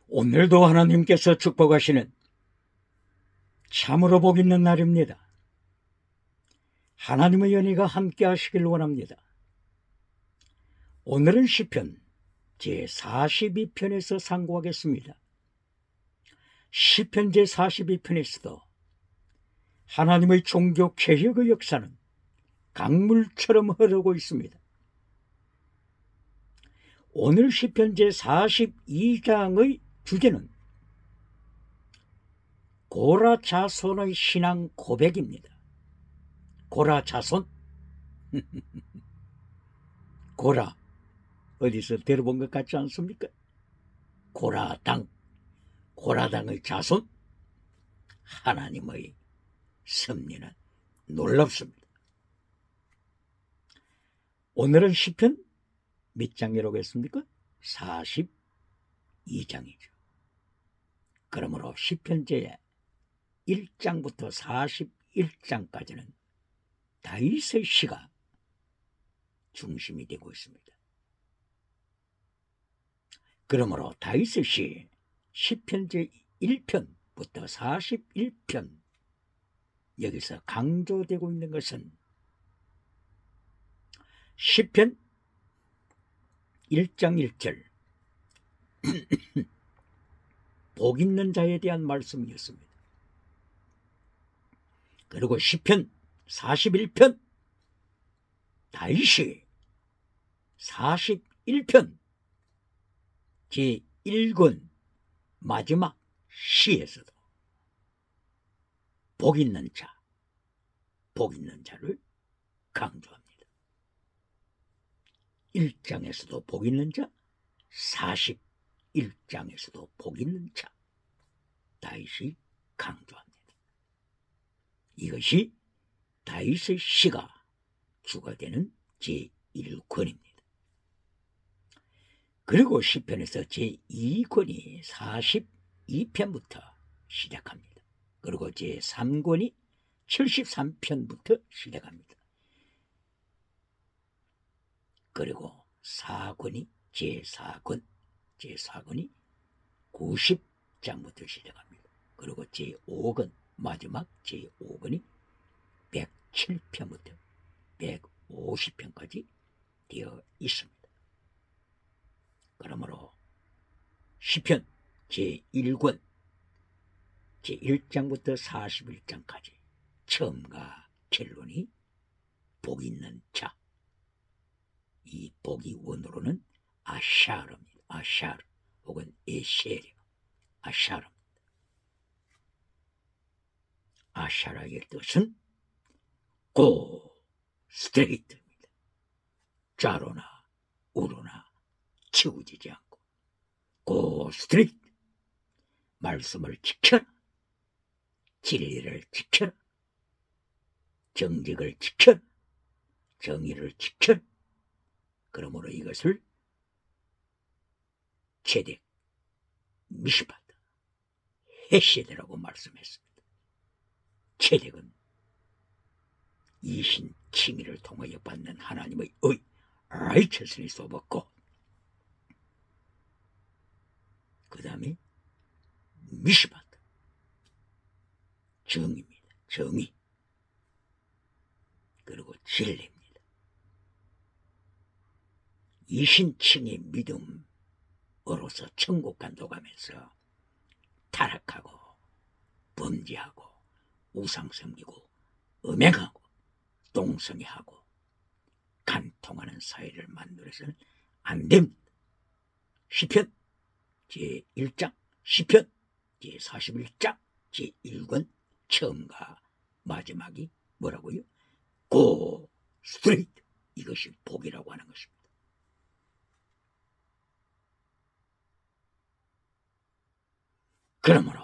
오늘도 하나님께서 축복하시는 참으로 복 있는 날입니다. 하나님의 연희가 함께 하시길 원합니다. 오늘은 시편 제42편에서 상고하겠습니다. 시편 제42편에서도 하나님의 종교 개혁의 역사는 강물처럼 흐르고 있습니다. 오늘 시편 제42장의 주제는 고라 자손의 신앙 고백입니다. 고라 자손? 고라, 어디서 들어본 것 같지 않습니까? 고라당, 고라당의 자손? 하나님의 섭리는 놀랍습니다. 오늘은 시편 몇 장이라고 했습니까? 42장이죠. 그러므로 시편 제 1장부터 41장까지는 다윗의 시가 중심이 되고 있습니다. 그러므로 다윗의 시 시편 제 1편부터 41편 여기서 강조되고 있는 것은 시편 1장 1절 복 있는 자에 대한 말씀이었습니다. 그리고 시편 41편 다윗이 41편 제1권 마지막 시에서도 복 있는 자, 복 있는 자를 강조합니다. 1장에서도 복 있는 자, 41장에서도 복 있는 자, 다윗이 강조합니다. 이것이 다윗의 시가 주가 되는 제1권입니다. 그리고 시편에서 제2권이 42편부터 시작합니다. 그리고 제3권이 73편부터 시작합니다. 그리고 4권이 제4권이 90장부터 시작합니다. 그리고 제5권 마지막 제5권이 107편부터 150편까지 되어 있습니다. 그러므로 시편 제1권 제1장부터 41장까지 처음과 결론이 복 있는 자, 이 복이 원어로는 아샤르입니다. 아샤르 혹은 에셰르, 아샤르입니다. 아샤라의 뜻은 고 스트레이트입니다. 좌로나 우로나 치우치지 않고 고 스트레이트, 말씀을 지켜라, 진리를 지켜라, 정직을 지켜라, 정의를 지켜라. 그러므로 이것을 체덱, 미시바트, 헤세드라고 말씀했습니다. 체덱은 이신 칭의를 통하여 받는 하나님의 의, righteousness of God. 그 다음에 미시바트, 정의입니다. 정의. 그리고 진리입니다. 이신칭의 믿음으로서 천국 간도가면서 타락하고 범죄하고 우상 섬기고 음행하고 똥성이하고 간통하는 사회를 만들어서는 안 됩니다. 시편 제1장, 시편 제41장 제1권 처음과 마지막이 뭐라고요? 고 스트레이트, 이것이 복이라고 하는 것입니다. 그러므로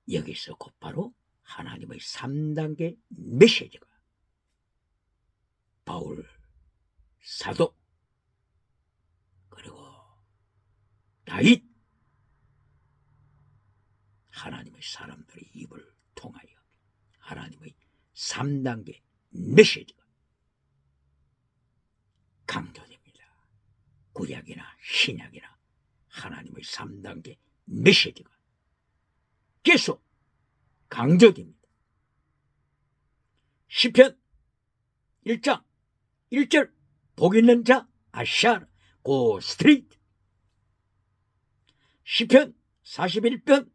여기서 곧바로 하나님의 3단계 메시지가 바울 사도 그리고 다윗, 하나님의 사람들의 입을 통하여 하나님의 3단계 메시지가 강조됩니다. 구약이나 신약이나 하나님의 3단계 메시지가 계속 강조됩니다. 시편 1장 1절 복 있는 자 아샤르 고 스트레이트. 시편 41편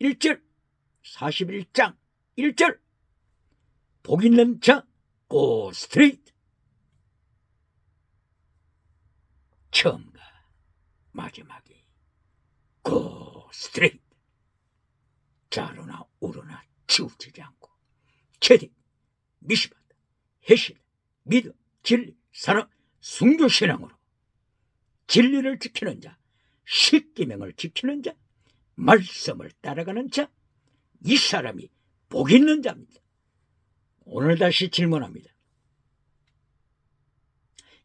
1절 41장 1절 복 있는 자 고 스트레이트. 처음과 마지막이 고 스트레이트. 좌로나 우로나 치우치지 않고 체득, 미시바다, 해실, 믿음, 진리, 사랑, 순교신앙으로 진리를 지키는 자, 십계명을 지키는 자, 말씀을 따라가는 자, 이 사람이 복 있는 자입니다. 오늘 다시 질문합니다.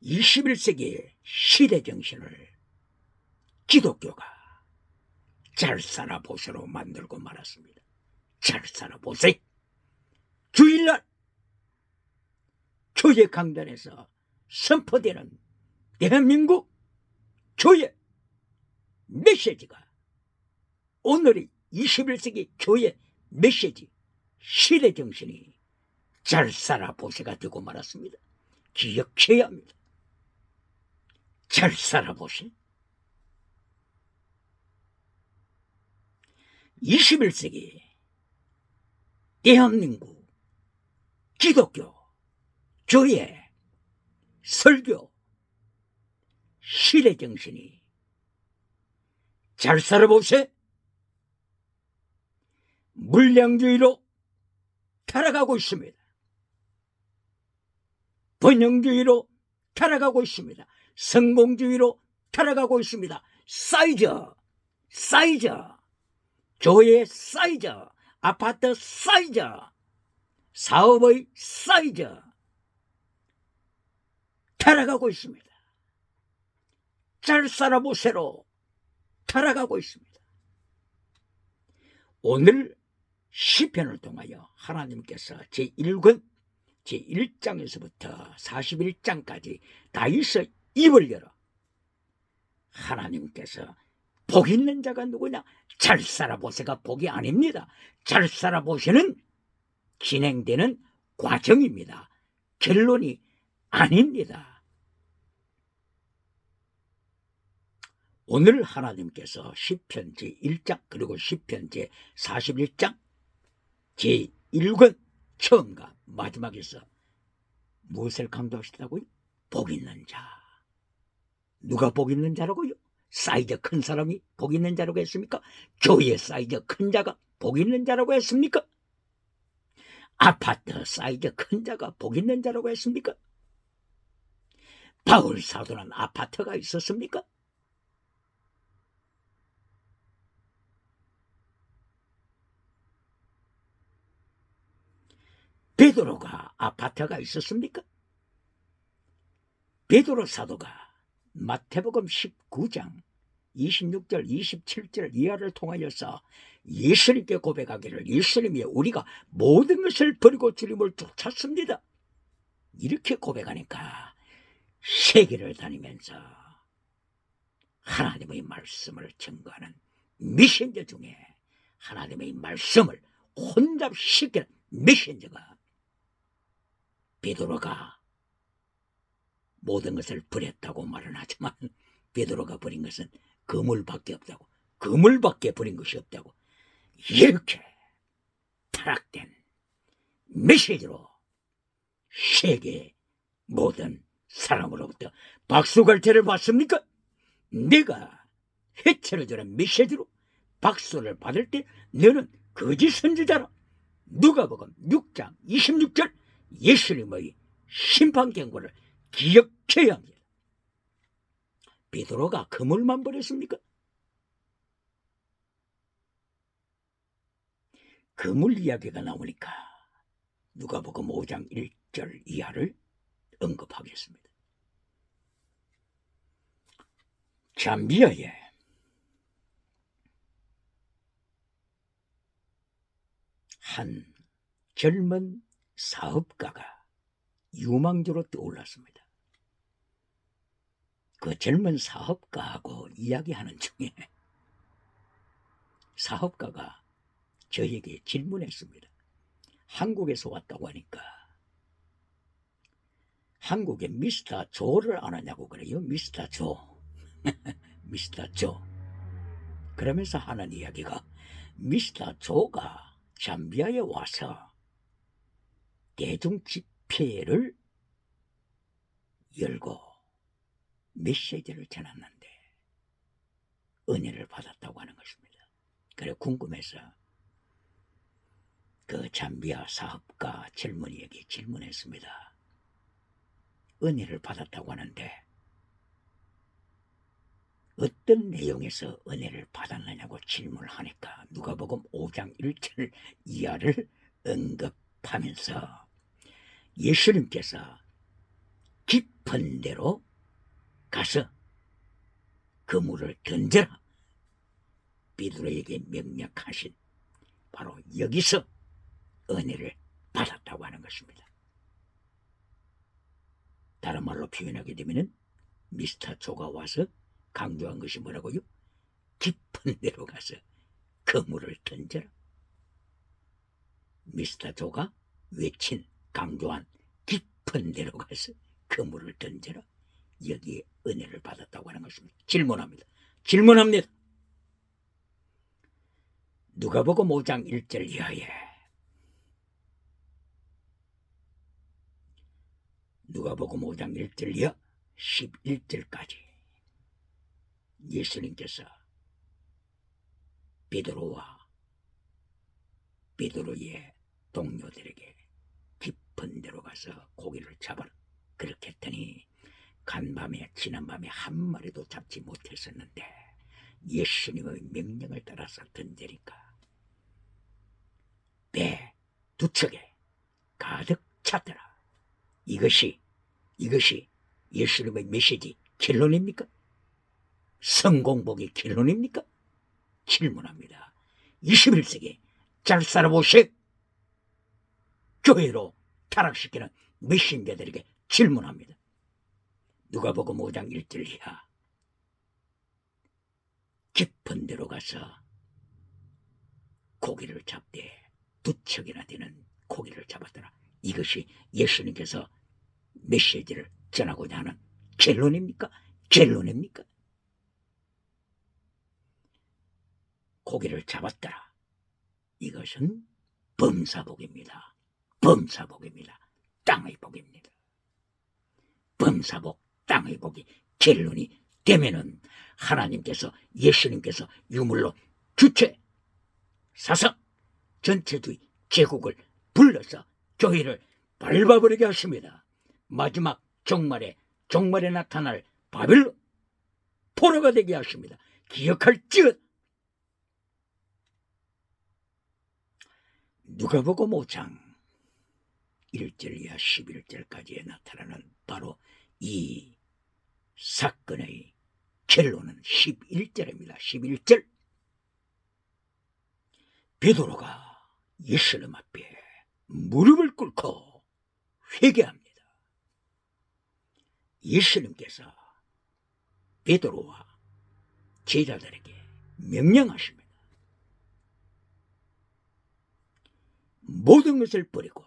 21세기의 시대정신을 기독교가 잘 살아보세로 만들고 말았습니다. 잘 살아보세. 주일날 교회 강단에서 선포되는 대한민국 교회 메시지가 오늘의 21세기 교회 메시지 시대정신이 잘 살아보세가 되고 말았습니다. 기억해야 합니다. 잘 살아보세. 21세기 대한민국 기독교 교회 설교 시대정신이 잘 살아보세. 물량주의로 타락하고 있습니다. 번영주의로 타락하고 있습니다. 성공주의로 타락하고 있습니다. 사이즈, 교회의 사이즈, 아파트 사이즈, 사업의 사이즈 타락하고 있습니다. 잘 살아보세로 타락하고 있습니다. 오늘 시편을 통하여 하나님께서 제1권 제1장에서부터 41장까지 다윗의 입을 열어 하나님께서 복 있는 자가 누구냐? 잘 살아보세가 복이 아닙니다. 잘 살아보세는 진행되는 과정입니다. 결론이 아닙니다. 오늘 하나님께서 시편 제1장 그리고 시편 제41장 제1권 처음과 마지막에서 무엇을 강조하시더라고요? 복 있는 자. 누가 복 있는 자라고요? 사이즈 큰 사람이 복 있는 자라고 했습니까? 교회 사이즈 큰 자가 복 있는 자라고 했습니까? 아파트 사이즈 큰 자가 복 있는 자라고 했습니까? 바울 사도는 아파트가 있었습니까? 베드로가 아파트가 있었습니까? 베드로 사도가 마태복음 19장 26절 27절 이하를 통하여서 예수님께 고백하기를 예수님이 우리가 모든 것을 버리고 주님을 쫓았습니다. 이렇게 고백하니까 세계를 다니면서 하나님의 말씀을 증거하는 메신저 중에 하나님의 말씀을 혼잡시키는 메신저가 베드로가 모든 것을 버렸다고 말은 하지만 베드로가 버린 것은 그물밖에 없다고, 그물밖에 버린 것이 없다고, 이렇게 타락된 메시지로 세계 모든 사람으로부터 박수갈채를 받습니까? 내가 해체를 주는 메시지로 박수를 받을 때 너는 거짓 선지자라. 누가복음 6장 26절 예수님의 심판 경고를 기억해야 합니다. 베드로가 그물만 버렸습니까? 그물 이야기가 나오니까 누가복음 5장 1절 이하를 언급하겠습니다. 잠비아에 한 젊은 사업가가 유망주로 떠올랐습니다. 그 젊은 사업가하고 이야기하는 중에 사업가가 저에게 질문했습니다. 한국에서 왔다고 하니까 한국에 미스터 조를 아느냐고 그래요. 미스터 조. 미스터 조. 그러면서 하는 이야기가 미스터 조가 잠비아에 와서 대중 집회를 열고 메시지를 전했는데 은혜를 받았다고 하는 것입니다. 그래 궁금해서 그 잠비아 사업가 젊은이에게 질문했습니다. 은혜를 받았다고 하는데 어떤 내용에서 은혜를 받았느냐고 질문을 하니까 누가복음 5장 1절 이하를 언급하면서 예수님께서 깊은 데로 가서 그물을 던져라 베드로에게 명령하신 바로 여기서 은혜를 받았다고 하는 것입니다. 다른 말로 표현하게 되면 미스터 조가 와서 강조한 것이 뭐라고요? 깊은 데로 가서 그물을 던져라. 미스터 조가 외친 강조한 깊은 데로 가서 그물을 던져라. 여기에 은혜를 받았다고 하는 것입니다. 질문합니다. 누가복음 5장 1절 이하에 누가복음 5장 1절 이하 11절까지 예수님께서 베드로와 베드로의 동료들에게 깊은 데로 가서 고기를 잡아라 그렇게 했더니 간밤에 지난밤에 한 마리도 잡지 못했었는데 예수님의 명령을 따라서 던지니까 배 두 척에 가득 찼더라. 이것이 예수님의 메시지 결론입니까? 성공복의 결론입니까? 질문합니다. 21세기 잘 살아보시 교회로 타락시키는 메신저들에게 질문합니다. 누가복음 5장 1절 이하 깊은 데로 가서 고기를 잡되 두 척이나 되는 고기를 잡았더라. 이것이 예수님께서 메시지를 전하고자 하는 결론입니까? 고기를 잡았더라. 이것은 범사복입니다. 땅의 복입니다. 범사복, 땅의 복이 결론이 되면은 하나님께서 예수님께서 유물로 주체 사상 전체주의 제국을 불러서 교회를 밟아버리게 하십니다. 마지막 종말에 나타날 바벨론 포로가 되게 하십니다. 기억할지어다. 누가복음 5장 1절 이하 11절까지에 나타나는 바로 이 사건의 결론은 11절입니다. 11절 베드로가 예수님 앞에 무릎을 꿇고 회개합니다. 예수님께서 베드로와 제자들에게 명령하십니다. 모든 것을 버리고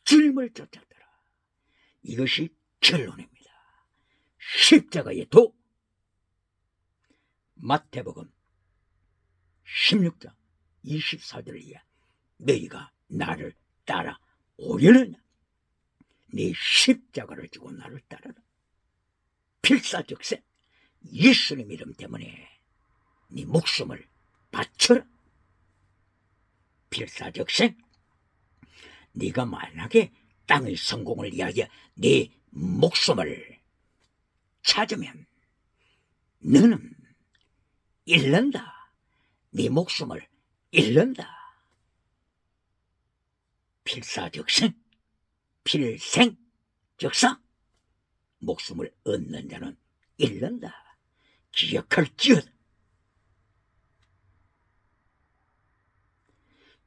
주님을 쫓았더라. 이것이 결론입니다. 십자가의 도. 마태복음 16장 24절 이하 너희가 나를 따라오려느냐 네 십자가를 지고 나를 따르라. 필사적세 예수님 이름 때문에 네 목숨을 바쳐라. 필사적생 네가 만약에 땅의 성공을 위하여 네 목숨을 찾으면 너는 잃는다. 네 목숨을 잃는다. 필사적생 필생적사 목숨을 얻는 자는 잃는다. 기억할지어다.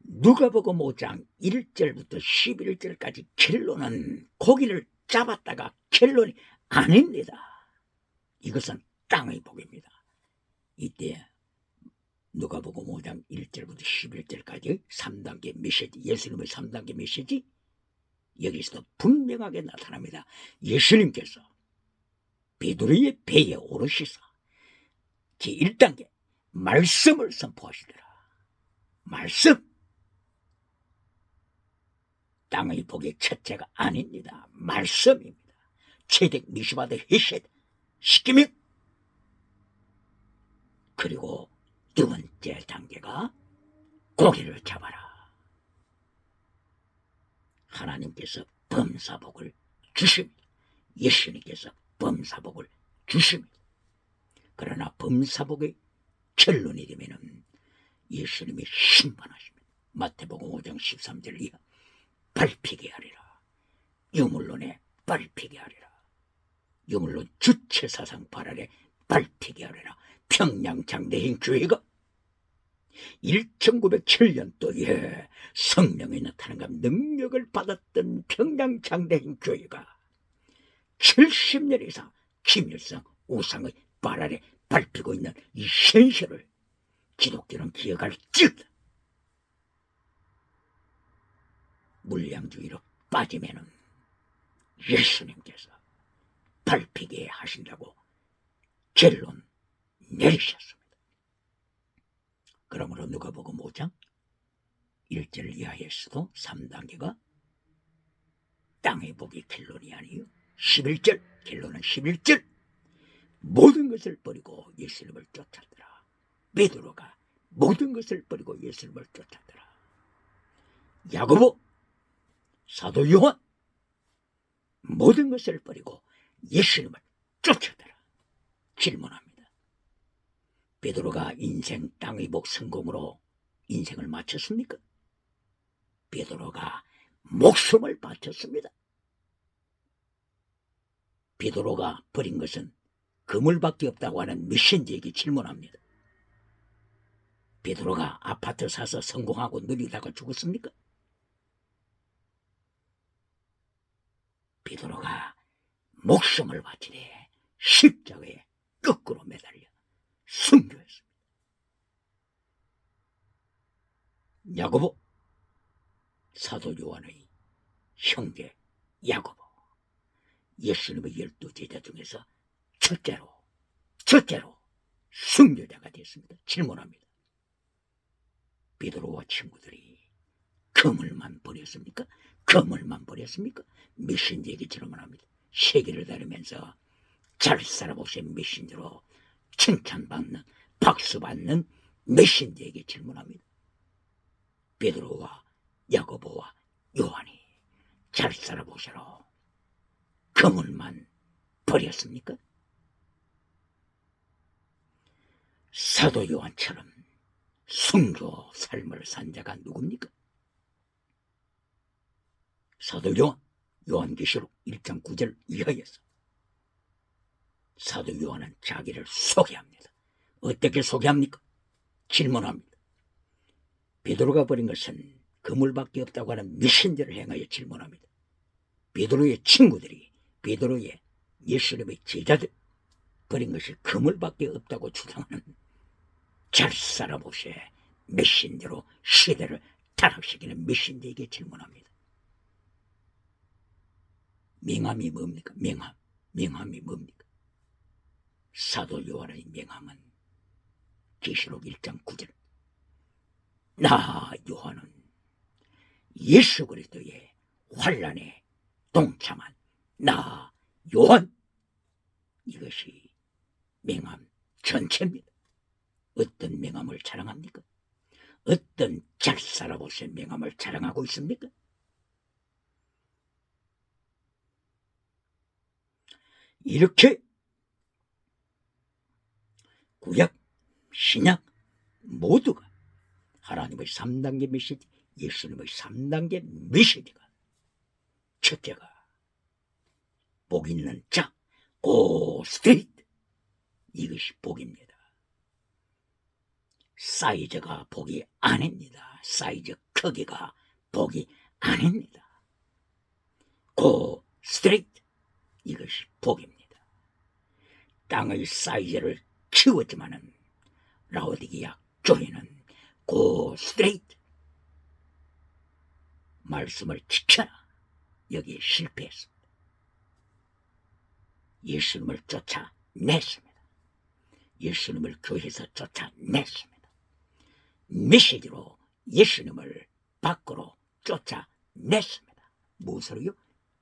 누가복음 5장 1절부터 11절까지 결론은 고기를 잡았다가 결론이 아닙니다. 이것은 땅의 복입니다. 이때 누가복음 5장 1절부터 11절까지 3단계 메시지, 예수님의 3단계 메시지 여기서도 분명하게 나타납니다. 예수님께서 베드로의 배에 오르시사 제1단계 말씀을 선포하시더라. 말씀. 땅의 복의 첫째가 아닙니다. 말씀입니다. 체득 미시바드 헤셋 시키면. 그리고 두 번째 단계가 고기를 잡아라. 하나님께서 범사복을 주십니다. 예수님께서 범사복을 주십니다. 그러나 범사복의 결론이 되면은 예수님이 심판하십니다. 마태복음 5장 13절 이하 밟히게 하리라. 유물론에 밟히게 하리라. 유물론 주체사상 발언에 밟히게 하리라. 평양장대인 교회가 1907년도에 성령의 나타남과 능력을 받았던 평양장대인 교회가 70년 이상 김일성 우상의 발언에 밟히고 있는 이 현실을 기독교는 기억할 즉 물량주의로 빠지면은 예수님께서 밟히게 하신다고 결론 내리셨습니다. 그러므로 누가복음 5장 1절 이하에서도 3단계가 땅의 복이 결론이 아니요 11절 결론은 11절 모든 것을 버리고 예수님을 쫓았더라. 베드로가 모든 것을 버리고 예수님을 쫓았더라. 야고보 사도 요한 모든 것을 버리고 예수님을 쫓았더라. 질문합니다. 베드로가 인생 땅의 복 성공으로 인생을 마쳤습니까? 베드로가 목숨을 바쳤습니다. 베드로가 버린 것은 그물밖에 없다고 하는 메신저에게 질문합니다. 베드로가 아파트 사서 성공하고 누리다가 죽었습니까? 베드로가 목숨을 바치되 십자가에 거꾸로 매달려 순교했습니다. 야고보 사도 요한의 형제 야고보 예수님의 12제자 중에서 첫째로 순교자가 됐습니다. 질문합니다. 베드로와 친구들이 그물만 버렸습니까? 그물만 버렸습니까? 메신저에게 질문합니다. 세계를 다니면서 잘 살아보신 메신저로 칭찬받는 박수받는 메신저에게 질문합니다. 베드로와 야고보와 요한이 잘 살아보시러 그물만 버렸습니까? 사도 요한처럼 순교 삶을 산 자가 누굽니까? 사도 요한계시록 1장 9절 이하에서 사도 요한은 자기를 소개합니다. 어떻게 소개합니까? 질문합니다. 베드로가 버린 것은 그물밖에 없다고 하는 메신저를 행하여 질문합니다. 베드로의 친구들이 베드로의 예수님의 제자들 버린 것이 그물밖에 없다고 주장하는 잘 살아보세 메신저로 시대를 타락시키는 메신저에게 질문합니다. 명함이 뭡니까? 명함이 뭡니까? 사도 요한의 명함은 계시록 1장 9절 나 요한은 예수 그리스도의 환난에 동참한 나 요한 이것이 명함 전체입니다. 어떤 명함을 자랑합니까? 어떤 잘 살아보신 명함을 자랑하고 있습니까? 이렇게 구약, 신약 모두가 하나님의 3단계 메시지, 예수님의 3단계 메시지가 첫째가 복 있는 자, 고 스트레이트 이것이 복입니다. 사이즈가 복이 아닙니다. 사이즈 크기가 복이 아닙니다. 고 스트레이트 이것이 복입니다. 땅의 사이즈를 키웠지만은 라오디게아 교회는 고 스트레이트 말씀을 지켜라. 여기에 실패했습니다. 예수님을 쫓아냈습니다. 예수님을 교회에서 쫓아냈습니다. 메시지로 예수님을 밖으로 쫓아냈습니다. 무엇으로요?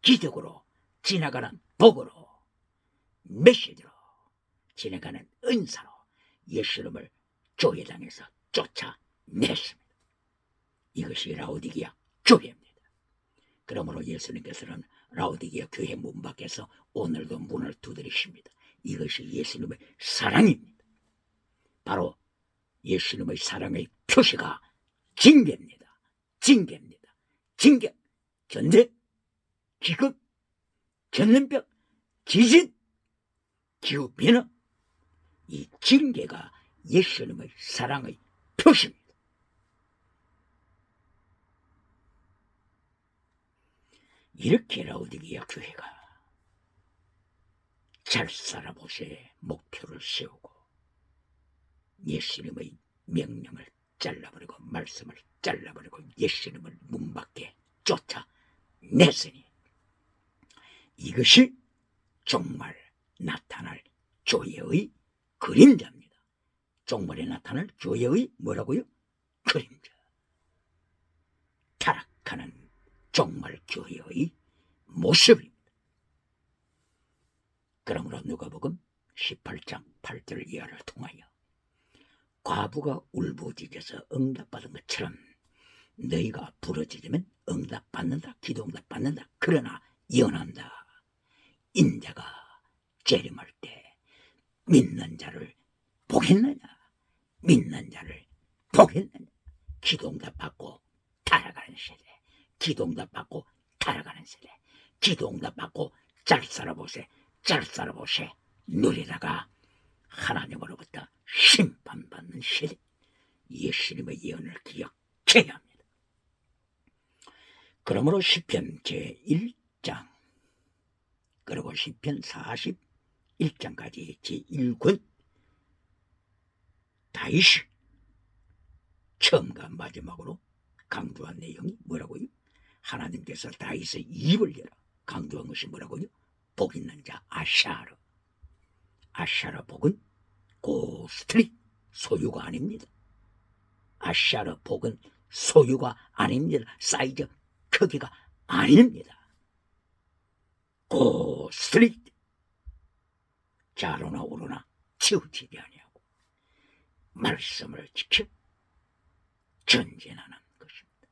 기적으로 지나가는 복으로, 메시지로 지나가는 은사로 예수님을 교회당에서 쫓아냈습니다. 이것이 라오디게아 교회입니다. 그러므로 예수님께서는 라오디게아 교회 문 밖에서 오늘도 문을 두드리십니다. 이것이 예수님의 사랑입니다. 바로 예수님의 사랑의 표시가 징계입니다. 징계입니다. 징계, 전쟁, 기급, 전염병, 지진, 기후변화, 이 징계가 예수님의 사랑의 표시입니다. 이렇게 라오디게아 교회가 잘 살아보세 목표를 세우고 예수님의 명령을 잘라버리고 말씀을 잘라버리고 예수님을 문 밖에 쫓아냈으니 이것이 정말 나타날 교회의 그림자입니다. 정말에 나타날 교회의 뭐라고요? 그림자. 타락하는 정말 교회의 모습입니다. 그러므로 누가복음 18장 8절 이하를 통하여 과부가 울부짖어서 응답받은 것처럼 너희가 부르짖으면 응답받는다. 기도 응답받는다. 그러나 연한다. 인자가 재림할 때 믿는 자를 보겠느냐? 믿는 자를 보겠느냐? 기도 응답받고 타락하는 세대, 기도 응답받고 타락하는 세대, 기도 응답받고 잘 살아보세, 잘 살아보세 누리다가 하나님으로부터 심판받는 세대. 예수님의 예언을 기억해야 합니다. 그러므로 시편 제1장 그리고 시편 41장까지 제1권 다윗이 처음과 마지막으로 강조한 내용이 뭐라고요? 하나님께서 다윗의 입을 열어 강조한 것이 뭐라고요? 복 있는 자 아샤르. 아샤르 복은 고스트릿 소유가 아닙니다. 아샤르 복은 소유가 아닙니다. 사이즈 크기가 아닙니다. 고스트릿 좌로나 우로나 치우치지 아니하고 말씀을 지켜 전진하는 것입니다.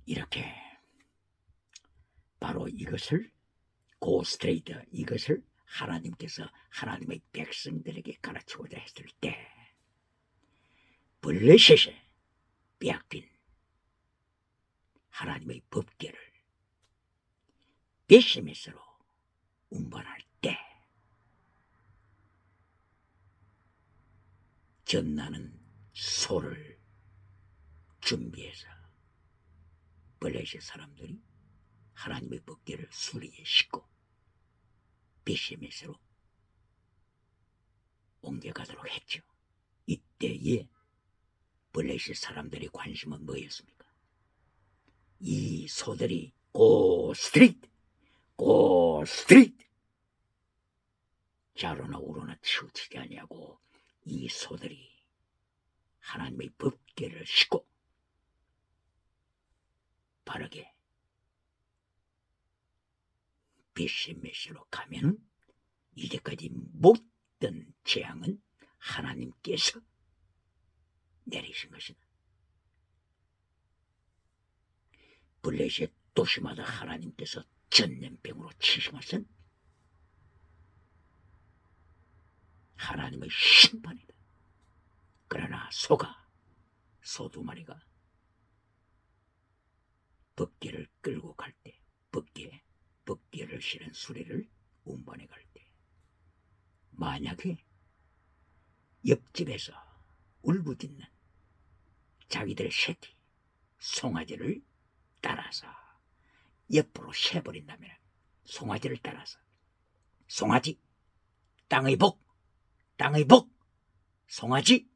이렇게 바로 이것을 고스트레이트 이것을 하나님께서 하나님의 백성들에게 가르치고자 했을 때 블레셋에 빼앗긴 하나님의 법궤를 베시메스로 운반할 때 전나는 소를 준비해서 블레셋 사람들이 하나님의 법궤를 수리에 싣고 베시메스로 옮겨가도록 했죠. 이때에 블레셋 사람들의 관심은 뭐였습니까? 이 소들이 고스트리트 좌로나 우로나 치우치지 아니하고 이 소들이 하나님의 법궤를 싣고 바르게 베시메스로 가면은 이제까지 못된 재앙은 하나님께서 내리신 것이다. 블레셋 도시마다 하나님께서 전염병으로 치신 것은 하나님의 심판이다. 그러나 소 두 마리가 법궤를 끌고 갈 때 법궤를 실은 수레를 운반해 갈 때 만약에 옆집에서 울부짖는 자기들 새끼 송아지를 따라서 옆으로 새버린다면, 송아지를 따라서 송아지 땅의 복, 땅의 복, 송아지,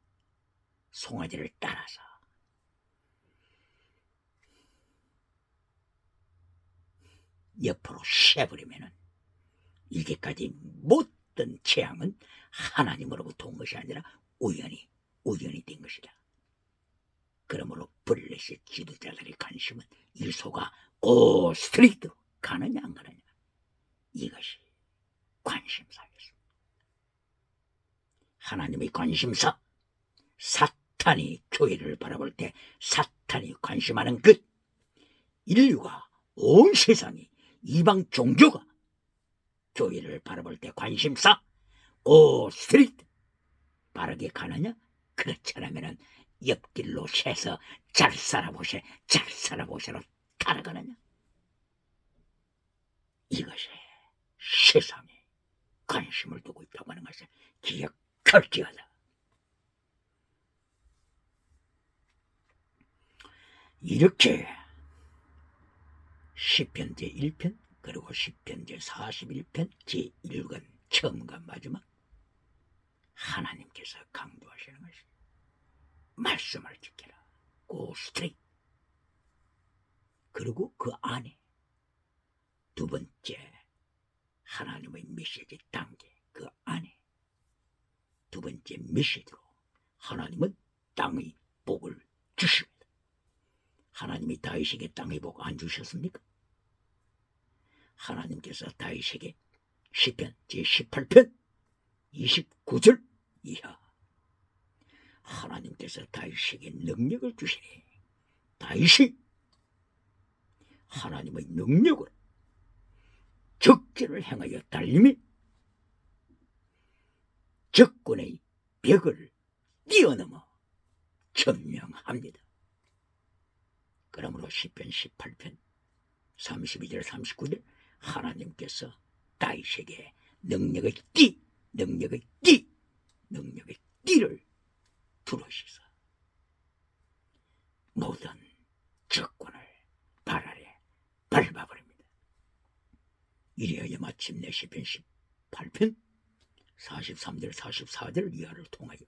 송아지를 따라서 옆으로 새버리면은 이게까지 모든 재앙은 하나님으로부터 온 것이 아니라 우연히 된 것이다. 그러므로 블레셋 지도자들의 관심은 이 소가 고 스트레이트로 가느냐 안 가느냐, 이것이 관심사였습니다. 하나님의 관심사, 사탄이 교회를 바라볼 때 사탄이 관심하는 것, 인류가, 온 세상이, 이방 종교가 교회를 바라볼 때 관심사, 고 스트레이트 바르게 가느냐, 그렇지 않으면 옆길로 새서 잘 살아보세로 따라가느냐, 이것이 세상에 관심을 두고 있다고 하는 것을 기억할지어다. 이렇게 시편 제1편 그리고 시편 제41편 제1권 처음과 마지막 하나님께서 강조하시는 것이 말씀을 지켜라, 고 스트레이트. 그리고 그 안에 두 번째 하나님의 메시지 단계, 그 안에 두 번째 메시지로 하나님은 땅의 복을 주십니다. 하나님이 다윗에게 땅의 복 안 주셨습니까? 하나님께서 다윗에게 시편 제18편 29절 이하 하나님께서 다윗에게 능력을 주시니 다윗이 하나님의 능력으로 적진을 행하여 달림이 적군의 벽을 뛰어넘어 점령합니다. 그러므로 시편 18편 32절 39절 하나님께서 다윗에게 능력의 띠를 부르시사 모든 적군을 발 아래 밟아버립니다. 이리하여 마침내 시편 18편 43절 44절 이하를 통하여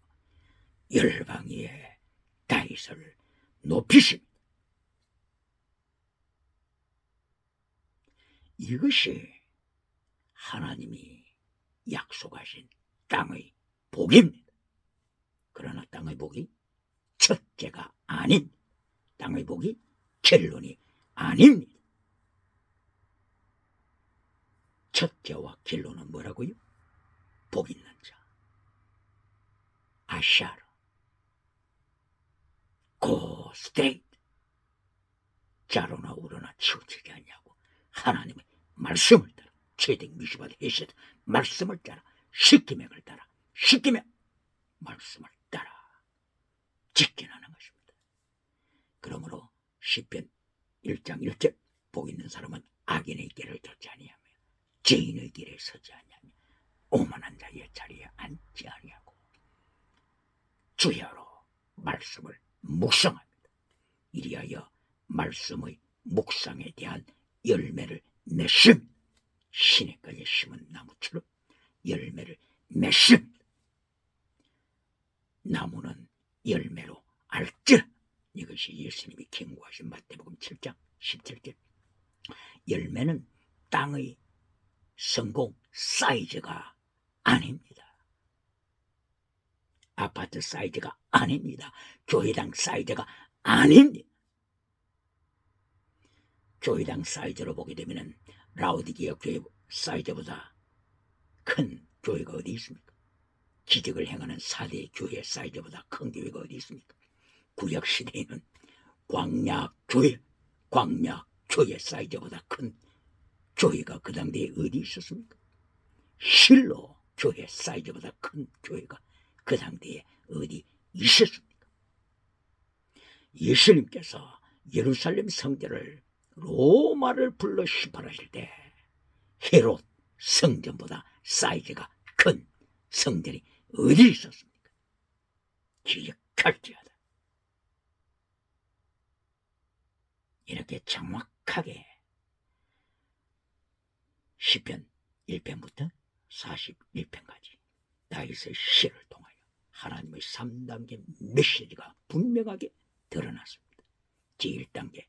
열방 위에 다윗을 높이십니다. 이것이 하나님이 약속하신 땅의 복입니다. 그러나 땅의 복이 첫째가 아닌, 땅의 복이 결론이 아닙니다. 첫째와 결론은 뭐라고요? 복 있는 자, 아샤르, 고 스트레이트, 자로나 우로나 치우치지 않냐고 하나님의 말씀을 따라 최대 미시바드 헤셋 말씀을 따라 십계명을 따라 십계명 말씀을 따라 직진하는 것입니다. 그러므로 시편 1장 1절 복 있는 사람은 악인의 길을 걷지 아니하며 죄인의 길에 서지 아니하며 오만한 자의 자리에 앉지 아니하고 주야로 말씀을 묵상합니다. 이리하여 말씀의 묵상에 대한 열매를 맺습니다. 시내가에 심은 나무처럼 열매를 맺습니다. 나무는 열매로 알지라. 이것이 예수님이 경고하신 마태복음 7장 17절. 열매는 땅의 성공 사이즈가 아닙니다. 아파트 사이즈가 아닙니다. 교회당 사이즈가 아닙니다. 교회당 사이즈로 보게 되면 라오디게아 교회 사이즈보다 큰 교회가 어디 있습니까? 기적을 행하는 4대 교회 사이즈보다 큰 교회가 어디 있습니까? 구약시대에는 광야교회 사이즈보다 큰 교회가 그 당대에 어디 있었습니까? 실로 교회 사이즈보다 큰 교회가 그 당대에 어디 있었습니까? 예수님께서 예루살렘 성전을 로마를 불러 심판하실 때 헤롯 성전보다 사이즈가 큰 성전이 어디 있었습니까? 기억할지어다. 이렇게 정확하게 시편 1편부터 41편까지 다윗의 시를 통하여 하나님의 3단계 메시지가 분명하게 드러났습니다. 제1단계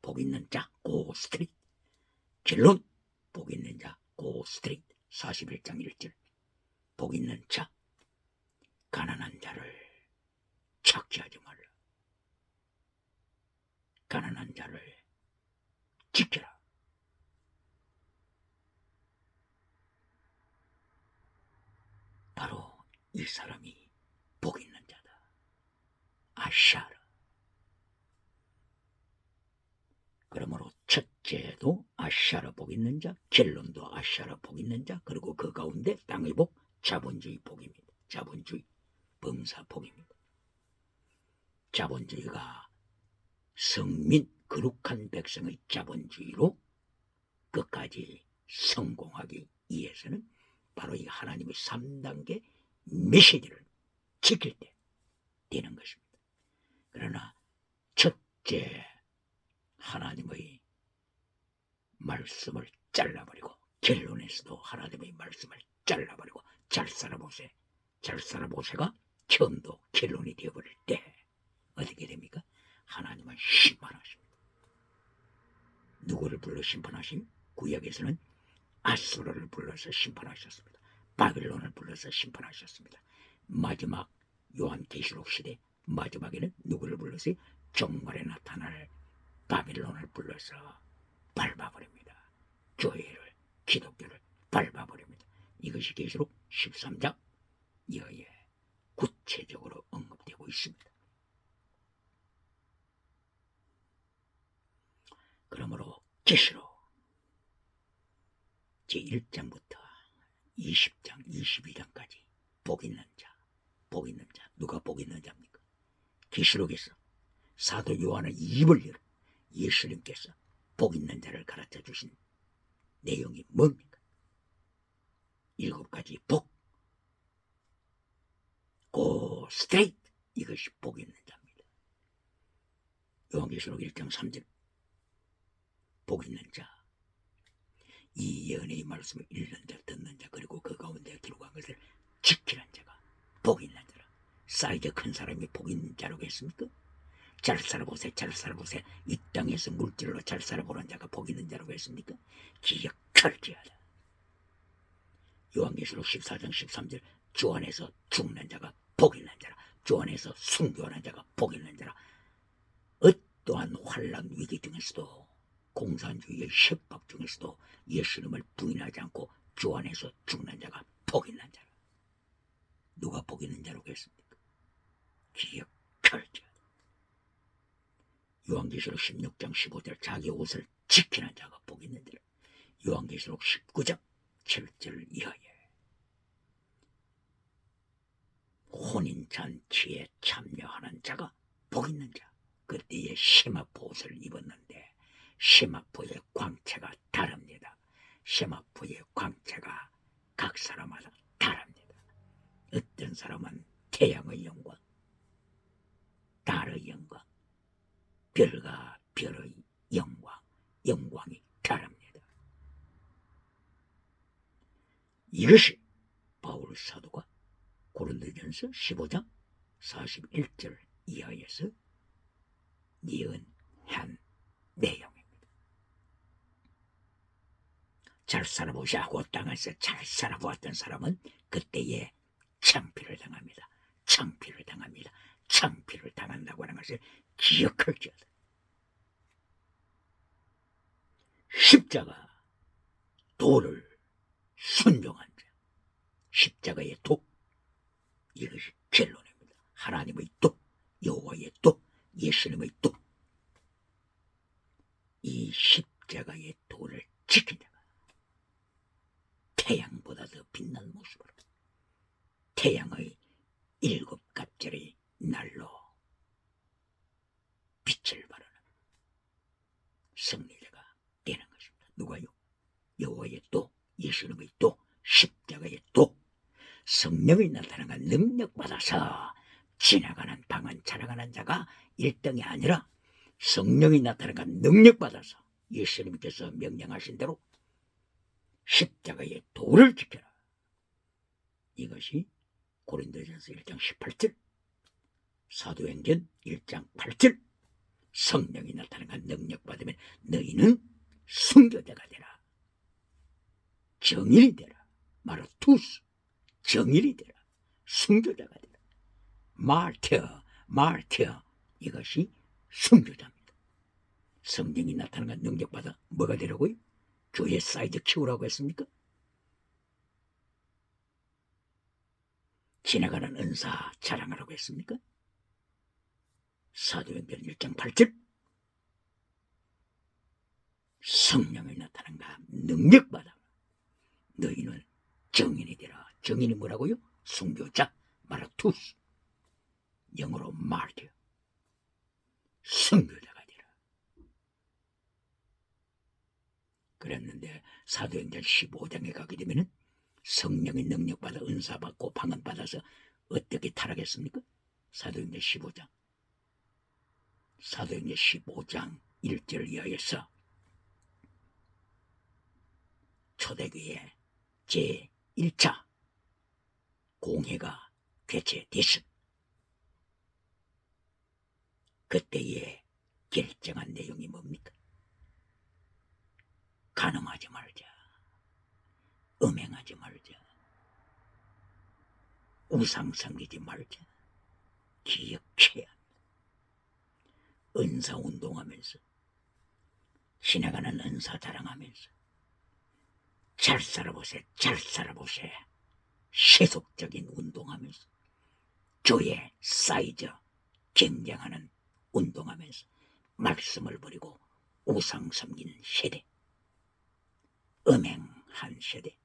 복 있는 자 고 스트릿, 결론 복 있는 자 고 스트릿. 41장 1절 복 있는 자, 가난한 자를 착취하지 말라. 가난한 자를 지켜라. 바로 이 사람이 복 있는 자다. 아샤르. 그러므로 첫째도 아샤르 복 있는 자, 결론도 아샤르 복 있는 자, 그리고 그 가운데 땅의 복, 자본주의 복입니다. 자본주의, 범사 복입니다. 자본주의가 성민, 거룩한 백성의 자본주의로 끝까지 성공하기 위해서는 바로 이 하나님의 3단계 메시지를 지킬 때 되는 것입니다. 그러나 첫째 하나님의 말씀을 잘라버리고, 결론에서도 하나님의 말씀을 잘라버리고 잘 살아보세, 잘 살아보세가 처음도 결론이 되어버릴 때 어떻게 됩니까? 하나님은 심판하십니다. 누구를 불러 심판하심? 구약에서는 아수르를 불러서 심판하셨습니다. 바빌론을 불러서 심판하셨습니다. 마지막 요한계시록 시대 마지막에는 누구를 불러서 종말에 나타날 바빌론을 불러서 밟아버립니다. 교회를, 기독교를 밟아버립니다. 이것이 계시록 13장 이하에 구체적으로 언급되고 있습니다. 그러므로 계시록 제1장부터 20장, 22장까지 복 있는 자, 복 있는 자. 누가 복 있는 자입니까? 계시록에서 사도 요한의 입을 열어 예수님께서 복 있는 자를 가르쳐 주신 내용이 뭡니까? 7가지 복, 고 스트레이트, 이것이 복 있는 자입니다. 요한계시록 1장 3절 복 있는 자, 이 예언의 말씀을 읽는 자, 듣는 자, 그리고 그 가운데 들어간 것을 지키는 자가 복 있는 자라. 사이즈 큰 사람이 복 있는 자라고 했습니까? 잘 살아보세, 잘 살아보세. 이 땅에서 물질로 잘 살아보는 자가 복 있는 자라고 했습니까? 기억할지어다. 요한계시록 14장 13절 주 안에서 죽는 자가 복 있는 자라. 주 안에서 순교하는 자가 복 있는 자라. 어떠한 환난 위기 중에서도, 공산주의의 협박 중에서도 예수님을 부인하지 않고 주 안에서 죽는 자가 복 있는 자라. 누가 복 있는 자라고 했습니까? 기억할지어다. 요한계시록 16장 15절 자기 옷을 지키는 자가 복 있는 자라. 요한계시록 19장 7절 이하에 혼인잔치에 참여하는 자가 복 있는 자. 그때에 세마포 옷을 입었는데 세마포의 광채가 다릅니다. 세마포의 광채가 각 사람마다 다릅니다. 어떤 사람은 태양의 영광, 달의 영광, 별과 별의 영광이 다릅니다. 이것이 바울 사도가 고린도전서 15장 41절 이하에서 예언한 내용입니다. 잘 살아보자고 땅에서 잘 살아보았던 사람은 그때에 창피를 당합니다. 창피를 당합니다. 창피를 당한다고 하는 것을 기억할지어다. 십자가 도를 순종한 자, 십자가의 도, 이것이 결론입니다. 하나님의 도, 여호와의 도, 예수님의 도. 이 십자가의 도를 지킨 자가 태양보다 더 빛난 모습으로 태양의 7갑절의 날로 빛을 발하는 승리자가 되는 것입니다. 누가요? 여호와의 도, 예수님의 도, 십자가의 도, 성령이 나타나는 능력 받아서 지나가는 방언 자랑하는 자가 1등이 아니라 성령이 나타나가 능력받아서 예수님께서 명령하신 대로 십자가의 도를 지켜라. 이것이 고린도전서 1장 18절, 사도행전 1장 8절, 성령이 나타나가 능력받으면 너희는 순교자가 되라. 정일이 되라. 마르투스, 정일이 되라. 순교자가 되라. 마르티어, 이것이 순교자입니다. 성령이 나타나가 능력받아 뭐가 되라고요? 교회 사이즈 키우라고 했습니까? 지나가는 은사 자랑하라고 했습니까? 사도행전 1장 8절, 성령이 나타난가 능력받아 너희는 정인이 되라. 정인이 뭐라고요? 순교자, 마르투스, 영어로 마르티어, 순교자가 되라. 그랬는데 사도행전 15장에 가게 되면 성령의 능력받아 은사받고 방언받아서 어떻게 타락했습니까? 사도행전 15장 1절 이하에서 초대교회 제1차 공회가 개최됐음. 그때에 결정한 내용이 뭡니까? 간음하지 말자, 음행하지 말자, 우상 섬기지 말자. 기억해야 합니다. 은사 운동하면서, 지나가는 은사 자랑하면서 잘 살아보세, 잘 살아보세, 세속적인 운동하면서 교회 사이즈 경쟁하는 운동하면서 말씀을 버리고 우상 섬기는 세대, 음행한 세대,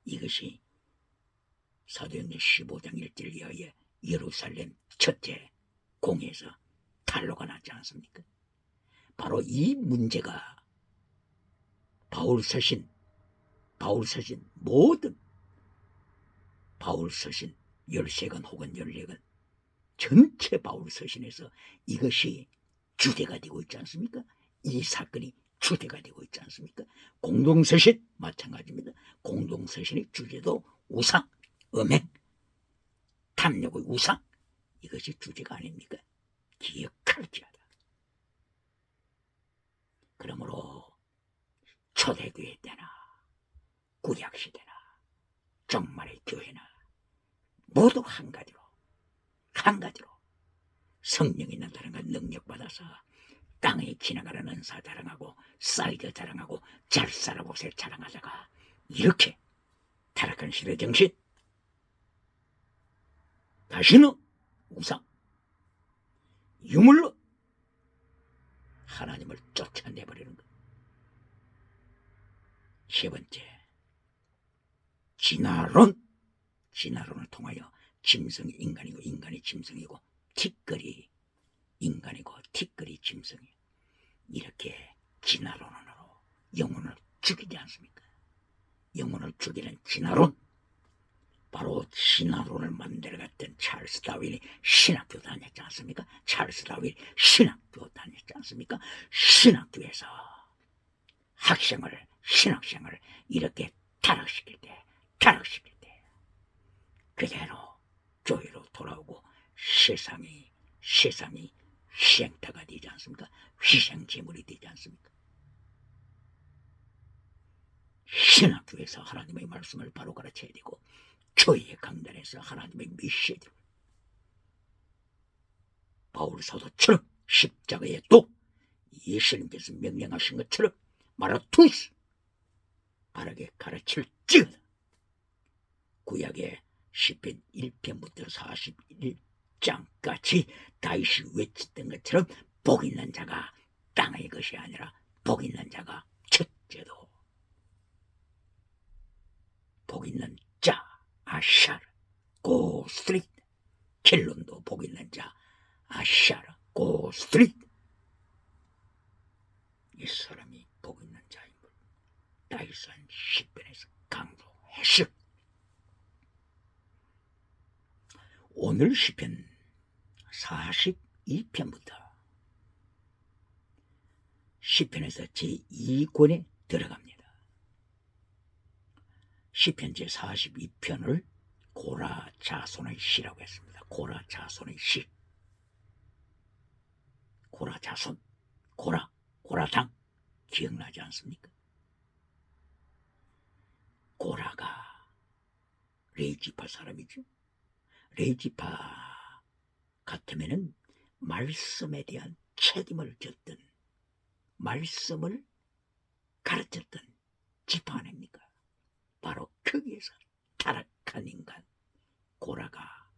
이것이 사도행전 15장 1절 이하의 예루살렘 첫째 공회에서 탄로가 났지 않습니까? 바로 이 문제가 바울서신 모든 바울서신 13권 혹은 14권 전체 바울서신에서 이것이 주제가 되고 있지 않습니까? 이 사건이 주제가 되고 있지 않습니까? 공동서신 마찬가지입니다. 공동서신의 주제도 우상, 음행, 탐욕의 우상, 이것이 주제가 아닙니까? 기억할지어다. 그러므로 초대교회 때나 구약시대나 종말의 교회나 모두 한 가지로 성령이 나타나가 능력받아서 땅에 지나가는 은사 자랑하고 사이드 자랑하고 잘 살아보세 자랑하다가 이렇게 타락한 시대 정신, 다시는 우상, 유물로 하나님을 쫓아내버리는 것. 세 번째, 진화론을 통하여 짐승이 인간이고 인간이 짐승이고 티끌이 인간이고 티끌이 짐승이고 이렇게 진화론으로 영혼을 죽이지 않습니까? 영혼을 죽이는 진화론, 바로 진화론을 만들어갔던 찰스 다윈이 신학교 다녔지 않습니까? 찰스 다윈이 신학교 다녔지 않습니까? 신학교에서 신학생을 이렇게 타락시킬 때 그대로 교회로 돌아오고 세상이 희생타가 되지 않습니까? 희생제물이 되지 않습니까? 신학교에서 하나님의 말씀을 바로 가르쳐야 되고 교회의 강단에서 하나님의 메시지를 바울 사도처럼 십자가의 도, 예수님께서 명령하신 것처럼 마라투스 바르게 가르칠지어다. 구약의 시편 1편부터 41장까지 다윗이 외쳤던 것처럼 복 있는 자가 땅의 것이 아니라 복 있는 자가 첫째도 복 있는 자 아샤르 고 스트리트, 켈론도 복 있는 자 아샤르 고 스트리트, 이 사람이 복 있는 자인 걸 다윗은 시편에서 강조했어. 오늘 시편 42편부터 시편에서 제2권에 들어갑니다. 시편 제42편을 고라 자손의 시라고 했습니다. 고라 자손의 시. 고라 자손, 고라당 기억나지 않습니까? 고라가 레이지파 사람이죠. 레이지파 같으면은 말씀에 대한 책임을 졌던, 말씀을 가르쳤던 지파 아닙니까? 바로 거기에서 타락한 인간 고라가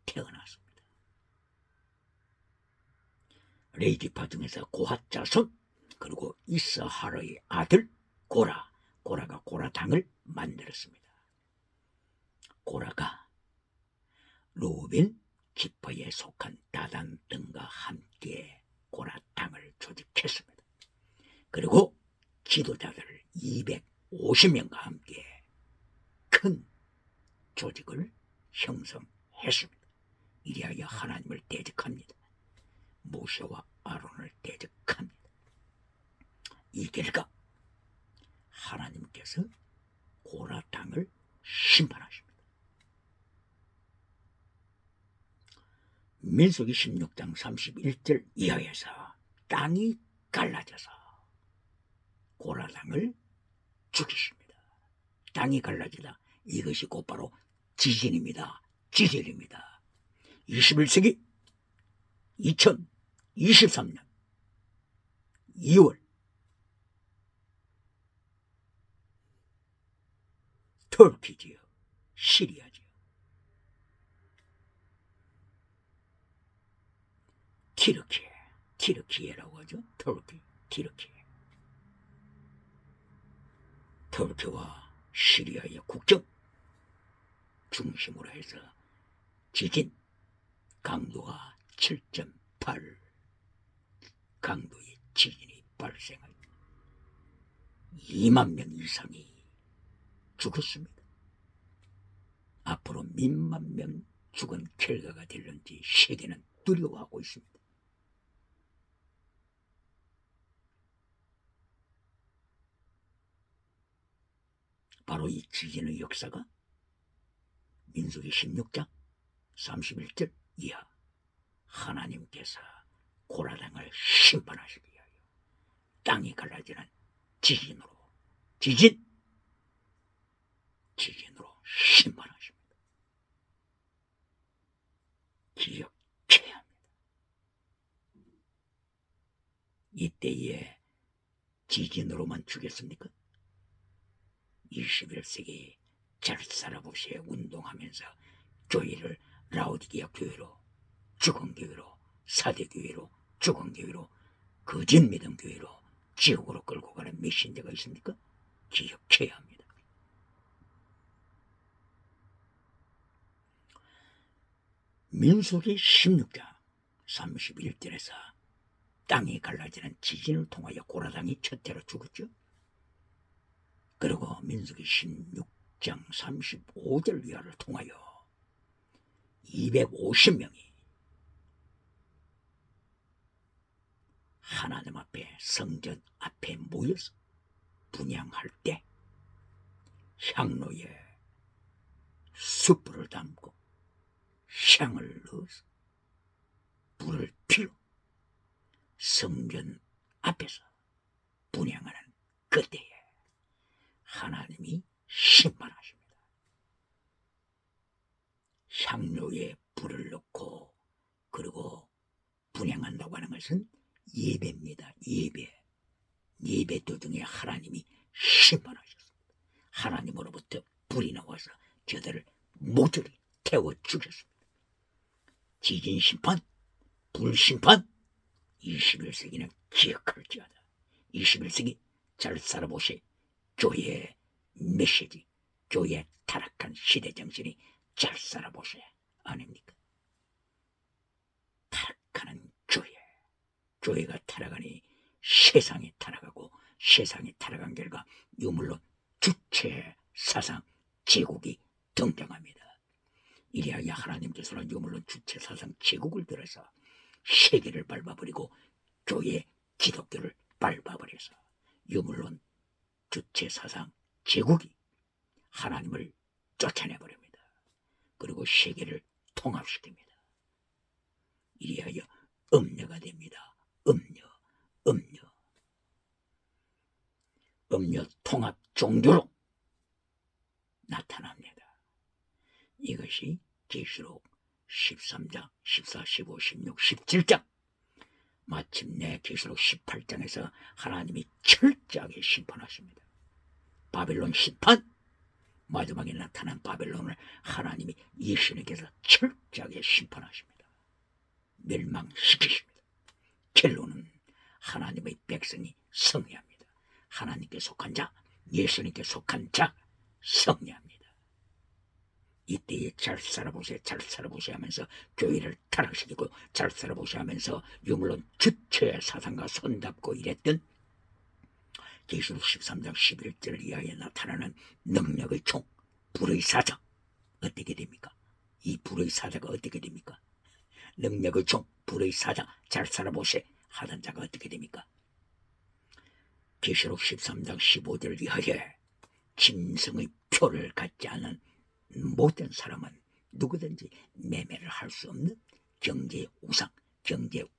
태어났습니다. 레이지파 중에서 고핫 자손, 그리고 이스하르의 아들 고라가 고라당을 만들었습니다. 고라가 루벤 지파에 속한 다단 등과 함께 고라당을 조직했습니다. 그리고 지도자들 250명과 함께 큰 조직을 형성했습니다. 이리하여 하나님을 대적합니다. 모세와 아론을 대적합니다. 이 결과 하나님께서 고라당을 심판하십니다. 민수기 16장 31절 이하에서 땅이 갈라져서 고라당을 죽이십니다. 땅이 갈라지다, 이것이 곧바로 지진입니다. 지진입니다. 21세기 2023년 2월 터키지요. 시리아지요. 티르키예라고 하죠. 티르키. 터키와 시리아의 국경 중심으로 해서 지진 강도가 7.8 강도의 지진이 발생한 2만 명 이상이 죽었습니다. 앞으로 몇만 명 죽은 결과가 될는지 세계는 두려워하고 있습니다. 바로 이 지진의 역사가 민수기 16장 31절 이하 하나님께서 고라당을 심판하시기 위하여 땅이 갈라지는 지진으로 심판하십니다. 기억해야 합니다. 이때에 지진으로만 죽였습니까? 21세기 잘 살아보세요. 운동하면서 교회를 라오디게아 교회로, 죽은 교회로, 사대 교회로, 죽은 교회로, 거짓 믿음 교회로 지옥으로 끌고 가는 메신저가 있습니까? 기억해야 합니다. 민수기 16장 31절에서 땅이 갈라지는 지진을 통하여 고라당이 첫째로 죽었죠. 그리고 민수기 16장 35절 이하를 통하여 250명이 하나님 앞에, 성전 앞에 모여서 분향할 때 향로에 숯불을 담고 향을 넣어서 불을 피워 성전 앞에서 분향하는 그때에 하나님이 심판하십니다. 향로에 불을 넣고 그리고 분향한다고 하는 것은 예배입니다. 예배 도중에 하나님이 심판하셨습니다. 하나님으로부터 불이 나와서 저들을 모조리 태워 죽였습니다. 지진 심판, 불 심판, 21세기는 기억할지어다. 21세기 잘 살아보시. 교회의 메시지, 교회의 타락한 시대 정신이 잘 살아보셔야 아닙니까? 타락하는 교회가 타락하니 세상이 타락하고, 세상이 타락한 결과 유물론 주체 사상 제국이 등장합니다. 이리하여 하나님께서는 유물론 주체사상 제국을 들어서 세계를 밟아버리고 교회 기독교를 밟아버려서 유물론 주체사상 제국이 하나님을 쫓아내버립니다. 그리고 세계를 통합시킵니다. 이리하여 음녀가 됩니다. 음녀 통합 종교로 나타납니다. 이것이 계시록 13장, 14, 15, 16, 17장 마침내 계시록 18장에서 하나님이 철저하게 심판하십니다. 바벨론 심판, 마지막에 나타난 바벨론을 하나님이 예수님께서 철저하게 심판하십니다. 멸망시키십니다. 결론은 하나님의 백성이 승리합니다. 하나님께 속한 자, 예수님께 속한 자 승리합니다. 이때에 잘 살아보세요, 잘 살아보세요 하면서 교회를 타락시키고 잘 살아보세요 하면서 유물론 주체의 사상과 손잡고 이랬던 계시록 13장 11절 이하에 나타나는 능력의 총, 불의 사자 어떻게 됩니까? 이 불의 사자가 어떻게 됩니까? 능력의 총, 불의 사자, 잘 살아보세요 하던 자가 어떻게 됩니까? 계시록 13장 15절 이하에 짐승의 표를 갖지 않은 모든 사람은 누구든지 매매를 할 수 없는 경제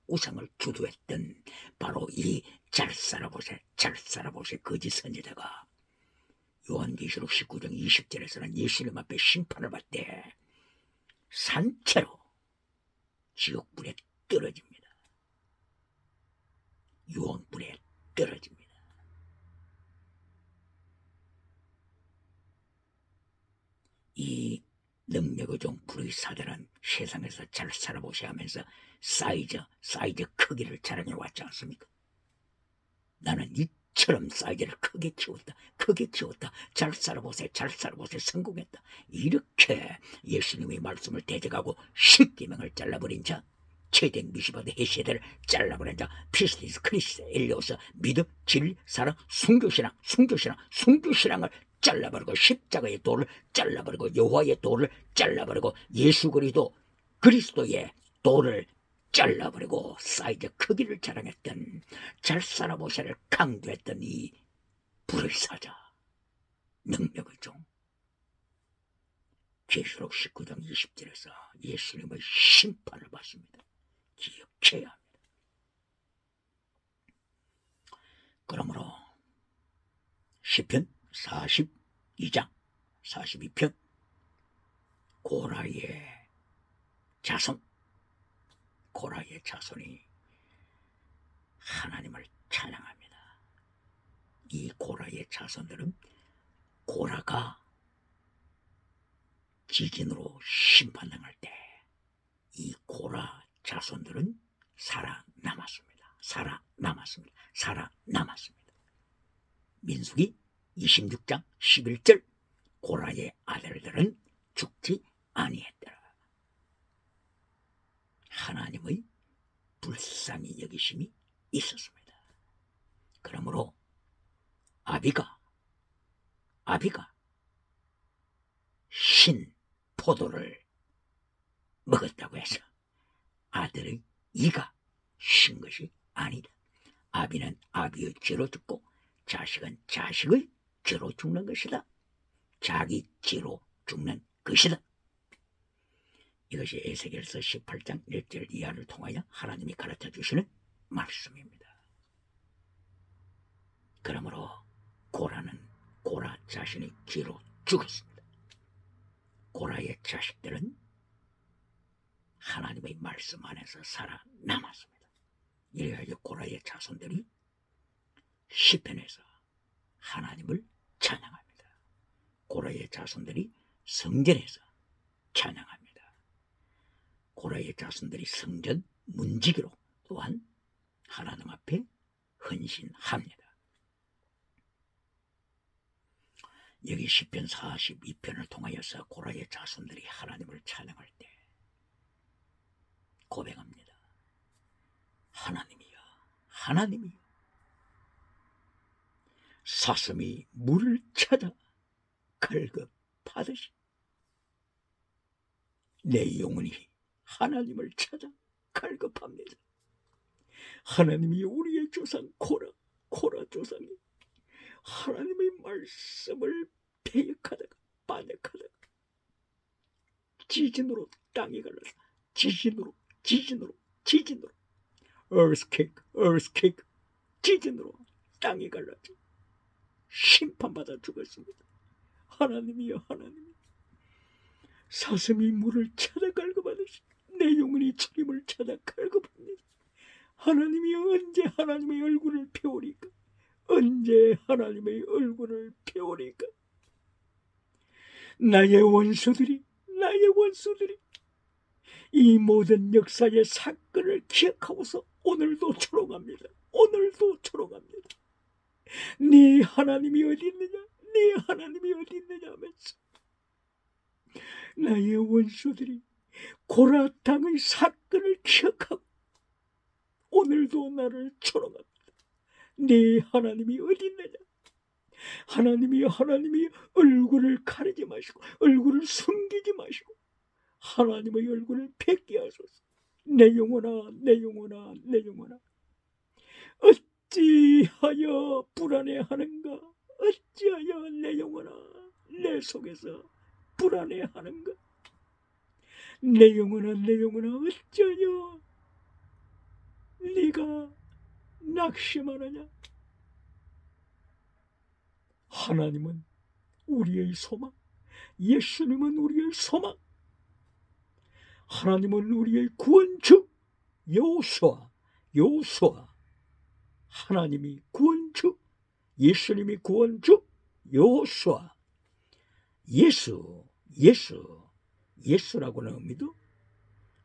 우상을 주도했던 바로 이 잘 살아보세 거짓 선지자가 요한계시록 19장 20절에서는 예수님 앞에 심판을 받되 산채로 지옥불에 떨어집니다. 유황불에 떨어집니다. 이 능력의 종 불의 사자란 세상에서 잘 살아보셔야 하면서 사이즈 크기를 자랑해 왔지 않습니까? 나는 이처럼 사이즈를 크게 키웠다. 잘 살아보세요. 성공했다. 이렇게 예수님의 말씀을 대적하고 십계명을 잘라버린 자, 최대 미시바드 헤세드를 잘라버린 자, 피스티스, 크리스, 엘리오스, 믿음, 진리, 사랑, 순교신앙을 잘라버리고 십자가의 돌을 잘라버리고 여호와의 돌을 잘라버리고 예수 그리스도의 돌을 잘라버리고 사이즈 크기를 자랑했던 잘 살아보세를 강조했던 이 불의 사자, 능력의 종, 계시록 19장 20절에서 예수님의 심판을 받습니다. 기억해야 합니다. 그러므로 시편 42장 42편 고라의 자손이 하나님을 찬양합니다. 이 고라의 자손들은 고라가 지진으로 심판당할 때 이 고라 자손들은 살아남았습니다. 민수기 26장 11절 고라의 아들들은 죽지 아니했더라. 하나님의 불쌍히 여기심이 있었습니다. 그러므로 아비가 신 포도를 먹었다고 해서 아들의 이가 신 것이 아니다. 아비는 아비의 죄로 죽고 자식은 자식의 죄로 죽는 것이다. 자기 죄로 죽는 것이다. 이것이 에스겔서 18장 1절 이하를 통하여 하나님이 가르쳐 주시는 말씀입니다. 그러므로 고라 자신의 죄로 죽었습니다. 고라의 자식들은 하나님의 말씀 안에서 살아남았습니다. 이래야 고라의 자손들이 시편에서 하나님을 찬양합니다. 고라의 자손들이 성전에서 찬양합니다. 고라의 자손들이 성전 문지기로 또한 하나님 앞에 헌신합니다. 여기 시편 42편을 통하여서 고라의 자손들이 하나님을 찬양할 때 고백합니다. 하나님이여 사슴이 물을 찾아 갈급하듯이 내 영혼이 하나님을 찾아 갈급합니다. 하나님이 우리의 조상 코라 조상이 하나님의 말씀을 배역하다가 반역하다가 지진으로 땅이 갈라서 지진으로 earthquake 지진으로 땅이 갈라져 심판받아 죽었습니다. 하나님이여, 하나님, 사슴이 물을 찾아 갈급하듯이 내 영혼이 주님을 찾아 갈급합니다. 하나님이여, 언제 하나님의 얼굴을 펴오리까? 언제 하나님의 얼굴을 펴오리까? 나의 원수들이 이 모든 역사의 사건을 기억하고서 오늘도 초롱합니다. 네 하나님이 어디 있느냐? 네 하나님이 어디 있느냐 하면서 나의 원수들이 고라 땅의 사건을 기억하고 오늘도 나를 초롱합니다. 네 하나님이 어디 있느냐? 하나님이 얼굴을 가리지 마시고 얼굴을 숨기지 마시고 하나님의 얼굴을 뵙게 하소서. 내 영혼아, 어찌하여 불안해하는가? 어찌하여 내 영혼아, 내 속에서 불안해하는가? 내 영혼아, 어찌하여 네가 낙심하느냐? 하나님은 우리의 소망, 예수님은 우리의 소망, 하나님은 우리의 구원주, 여호수아, 하나님이 구원주, 예수님이 구원주, 여호수아, 예수라고는 의미도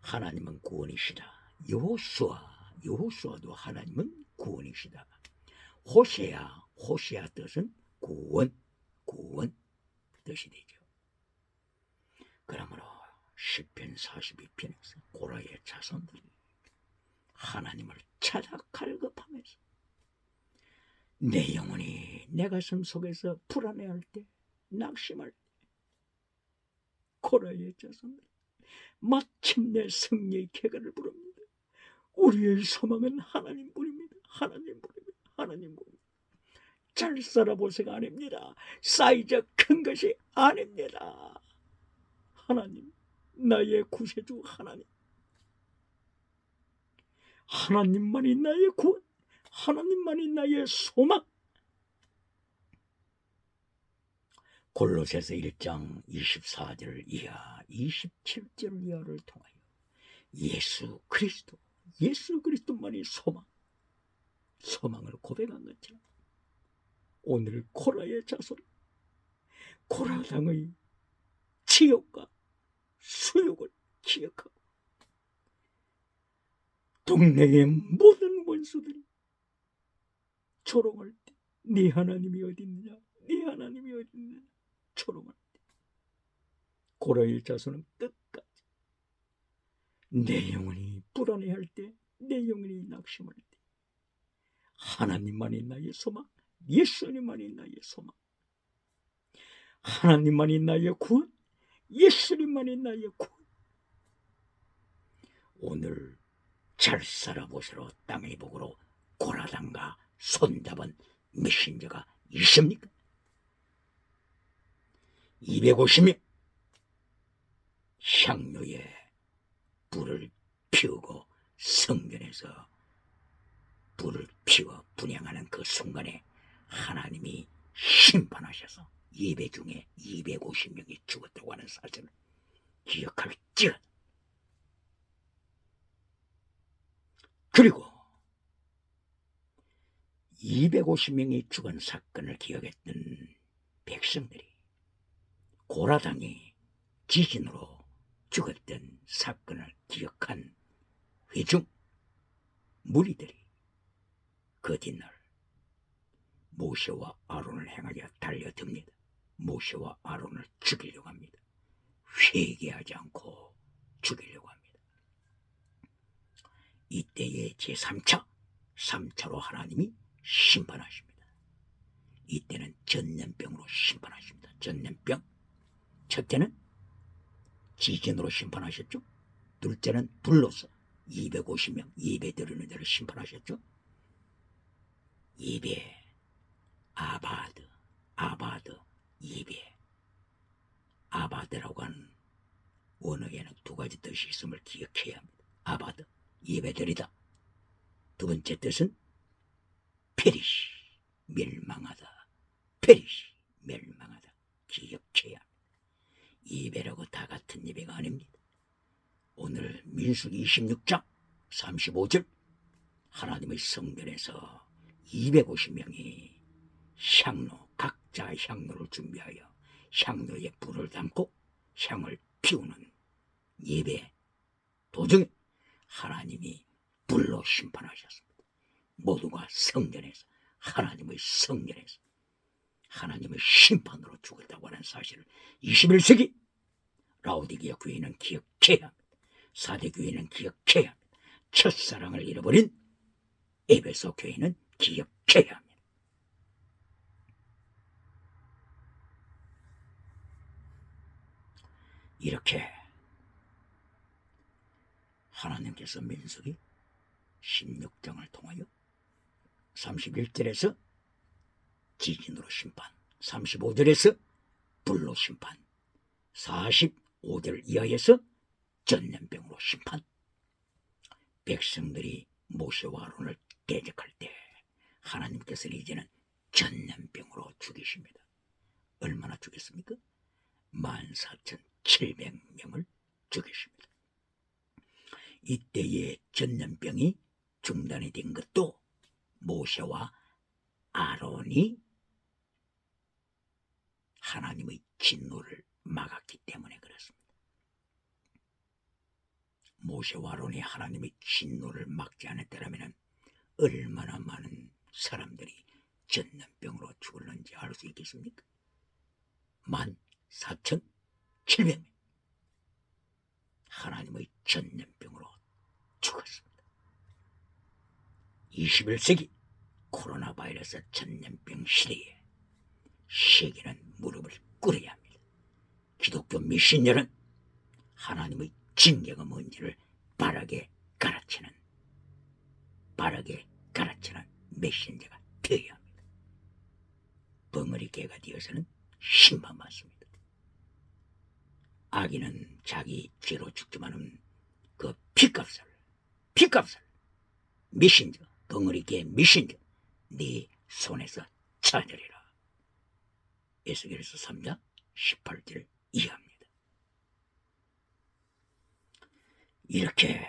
하나님은 구원이시다. 여호수아도 하나님은 구원이시다. 호세아 뜻은 구원 뜻이 되죠. 그러므로 시편 42편에서 고라의 자손들이 하나님을 찾아 갈급하면서 내 영혼이 내 가슴 속에서 불안해할 때, 낙심할 때 고라의 자손들이 마침내 승리의 쾌거를 부릅니다. 우리의 소망은 하나님뿐입니다. 잘 살아보세가 아닙니다. 사이즈 큰 것이 아닙니다. 하나님, 나의 구세주 하나님만이 나의 구원, 하나님만이 나의 소망. 골로새서 1장 24절 이하 27절 이하를 통하여 예수 그리스도만이 소망을 고백한 것처럼 오늘 고라의 자손, 고라 당의 지옥과 수욕을 기억하고 동네의 모든 원수들이 조롱할 때 네 하나님이 어디 있느냐, 조롱할 때 고라의 자손은 끝까지 내 영혼이 불안해할 때, 내 영혼이 낙심할 때 하나님만이 나의 소망, 예수님만이 나의 소망, 하나님만이 나의 구원, 예수님만이 나의 구원. 오늘 잘 살아보시러 땅의 복으로 고라당과 손잡은 메신저가 있습니까? 250명 향로에 불을 피우고 성전에서 불을 피워 분향하는 그 순간에 하나님이 심판하셔서 예배 중에 250명이 죽었다고 하는 사실을 기억할지어다. 그리고 250명이 죽은 사건을 기억했던 백성들이 고라당이 지진으로 죽었던 사건을 기억한 회중 무리들이 그 뒷날 모세와 아론을 향하여 달려듭니다. 모세와 아론을 죽이려고 합니다. 회개하지 않고 죽이려고 합니다. 이때의 제3차로 하나님이 심판하십니다. 이때는 전염병으로 심판하십니다. 전염병. 첫째는 지진으로 심판하셨죠. 둘째는 불로서 250명 예배 드리는 자를 심판하셨죠. 예배, 아바드, 예배. 아바드라고 하는 원어에는 두 가지 뜻이 있음을 기억해야 합니다. 아바드, 예배드리다. 두 번째 뜻은 페리시, 멸망하다. 페리시, 멸망하다. 기억해야 합니다. 예배라고 다 같은 예배가 아닙니다. 오늘 민수기 26장 35절 하나님의 성전에서 250명이 향로, 각자 향로를 준비하여 향로에 불을 담고 향을 피우는 예배 도중에 하나님이 불로 심판하셨습니다. 모두가 성전에서, 하나님의 성전에서 하나님의 심판으로 죽었다고 하는 사실을 21세기 라오디게아 교회는 기억해야 합니다. 사대 교회는 기억해야 합니다. 첫사랑을 잃어버린 에베소 교회는 기억해야 합니다. 이렇게 하나님께서 민수기 16장을 통하여 31절에서 지진으로 심판, 35절에서 불로 심판, 45절 이하에서 전염병으로 심판. 백성들이 모세와 아론을 대적할 때 하나님께서는 이제는 전염병으로 죽이십니다. 얼마나 죽였습니까? 14,700명을 죽이십니다. 이때의 전염병이 중단이 된 것도 모세와 아론이 하나님의 진노를 막았기 때문에 그렇습니다. 모세와 아론이 하나님의 진노를 막지 않았더라면 얼마나 많은 사람들이 전염병으로 죽을는지 알 수 있겠습니까? 14,700명 하나님의 전염병으로 죽었습니다. 21세기 코로나 바이러스 전염병 시대에 세계는 무릎을 꿇어야 합니다. 기독교 미신녀는 하나님의 징계가 뭔지를 바르게 가르치는 메신저가 되어야 합니다. 벙어리개가 되어서는 심판받습니다. 악인은 자기 죄로 죽지만은 그 피값을 미신저, 벙어리개 미신저 네 손에서 찾으리라. 에스겔서 3장 18절 이해합니다. 이렇게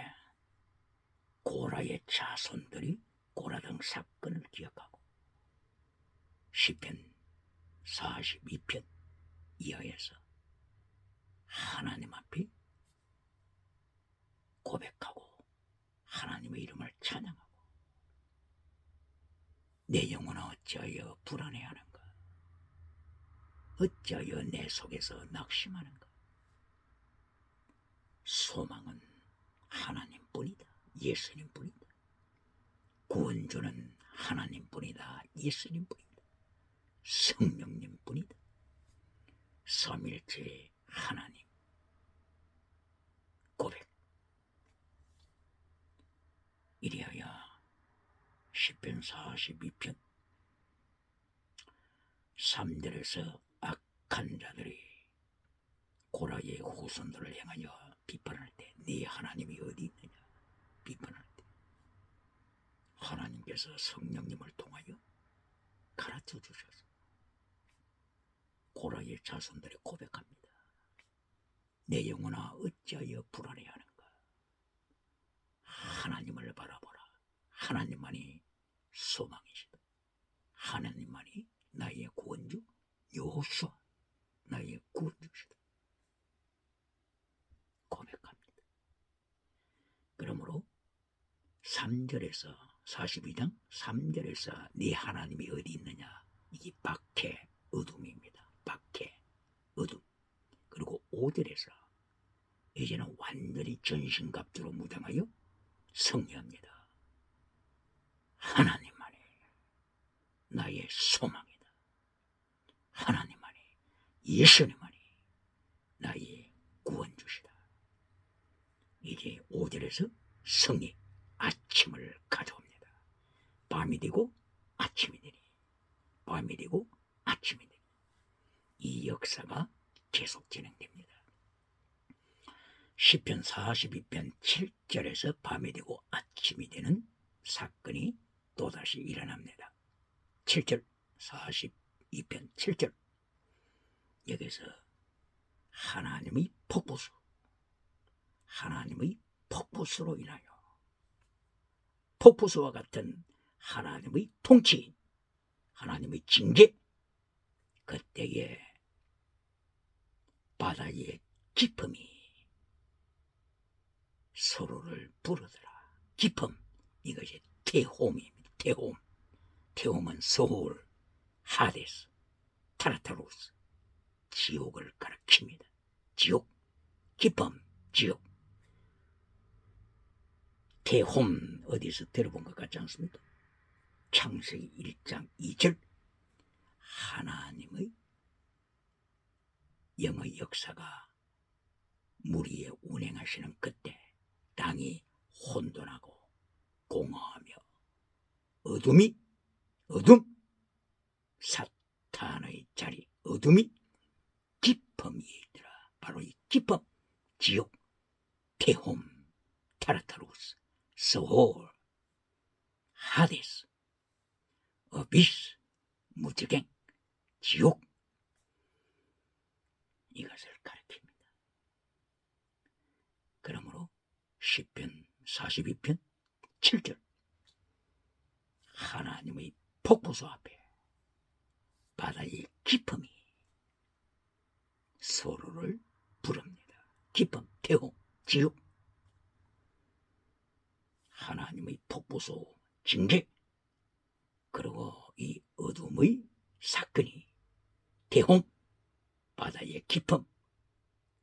고라의 자손들이 고라등 사건을 기억하고 시편 42편 이하에서 하나님 앞에 고백하고 하나님의 이름을 찬양하고 내 영혼아 어찌하여 불안해하는가? 어찌하여 내 속에서 낙심하는가? 소망은 하나님뿐이다. 예수님뿐이다. 구원주는 하나님뿐이다. 예수님뿐이다. 성령님뿐이다. 삼일체 하나님 고백. 이리하여 시편 42편 3절에서 악한 자들이 고라의 후손들을 향하여 비판할 때 네 하나님이 어디 있느냐 비판할 때 하나님께서 성령님을 통하여 가르쳐 주셔서 고라의 자손들이 고백합니다. 내 영혼아 어찌하여 불안해하는가? 하나님을 바라보라. 하나님만이 소망이시다. 하나님만이 나의 구원주 여호수아 나의 구원주시다. 고백합니다. 그러므로 3절에서 42장 3절에서 네 하나님이 어디 있느냐 이게 박해 어둠입니다. 박해 어둠. 그리고 5절에서 이제는 완전히 전신갑주로 무장하여 승리합니다. 하나님만이 나의 소망이다. 하나님만이 예수님만이 나의 구원주시다. 이제 5절에서 성이 아침을 가져옵니다. 밤이 되고 아침이 되니, 밤이 되고 아침이 되니, 이 역사가 계속 진행됩니다. 시편 42편 7절에서 밤이 되고 아침이 되는 사건이 또다시 일어납니다. 7절, 42편 7절. 여기서 하나님의 폭포수로 인하여 폭포수와 같은 하나님의 통치, 하나님의 징계, 그때에 바다의 깊음이 서로를 부르더라. 깊음, 이것이 테홈입니다. 테홈은 소울, 하데스, 타르타루스, 지옥을 가리킵니다. 지옥, 깊음, 지옥. 테홈 어디서 들어본 것 같지 않습니까? 창세기 1장 2절. 하나님의 영의 역사가 물 위에 운행하시는 그때 땅이 혼돈하고 공허하며 어둠, 사탄의 자리, 어둠이 깊음 위에 있더라. 바로 이 깊음, 지옥, 테홈, 타르타루스, 소홀, 하데스, 어비스, 무지갱, 지옥, 이것을 가리킵니다. 그러므로 시편 42편 7절, 하나님의 폭포수 앞에 바다의 깊음이 서로를 부릅니다. 깊음, 태호, 지옥. 하나님의 폭포수 징계, 그리고 이 어둠의 사건이 태홍, 바다의 깊음,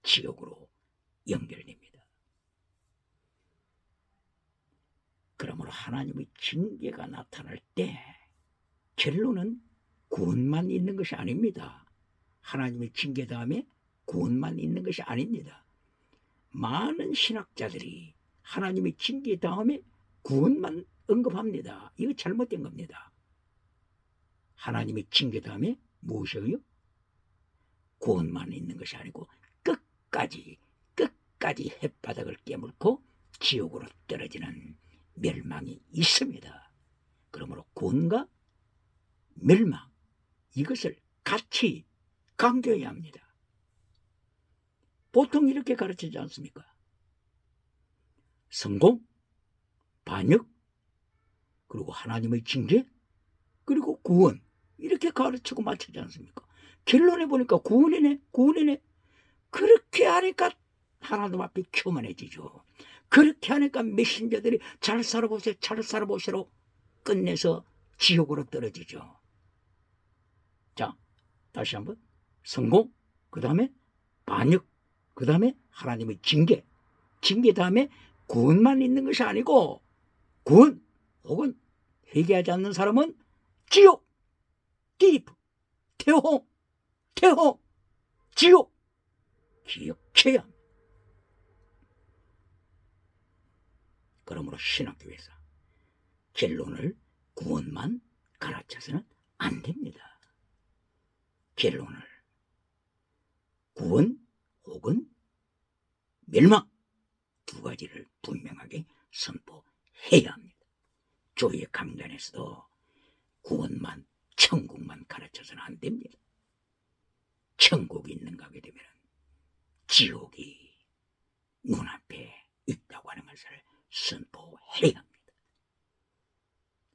지옥으로 연결됩니다. 그러므로 하나님의 징계가 나타날 때 결론은 구원만 있는 것이 아닙니다. 하나님의 징계 다음에 구원만 있는 것이 아닙니다. 많은 신학자들이 하나님의 징계 다음에 구원만 언급합니다. 이거 잘못된 겁니다. 하나님의 징계 다음에 무엇이에요? 구원만 있는 것이 아니고 끝까지 햇바닥을 깨물고 지옥으로 떨어지는 멸망이 있습니다. 그러므로 구원과 멸망, 이것을 같이 강조해야 합니다. 보통 이렇게 가르치지 않습니까? 성공, 반역, 그리고 하나님의 징계, 그리고 구원, 이렇게 가르치고 마치지 않습니까? 결론에 보니까 구원이네. 그렇게 하니까 하나님 앞에 교만해지죠. 그렇게 하니까 메신저들이 잘 살아보시로 끝내서 지옥으로 떨어지죠. 자, 다시 한번. 성공, 그 다음에 반역, 그 다음에 하나님의 징계 다음에 구원만 있는 것이 아니고, 구원 혹은 회개하지 않는 사람은 지옥, 디프, 태호, 지옥, 기억해야 합니다. 그러므로 신학교에서 결론을 구원만 가르쳐서는 안 됩니다. 결론을 구원 혹은 멸망, 두 가지를 분명하게 선포해야 합니다. 교회 강단에서도 구원만, 천국만 가르쳐서는 안 됩니다. 천국이 있는가 하게 되면 지옥이 눈앞에 있다고 하는 것을 선포해야 합니다.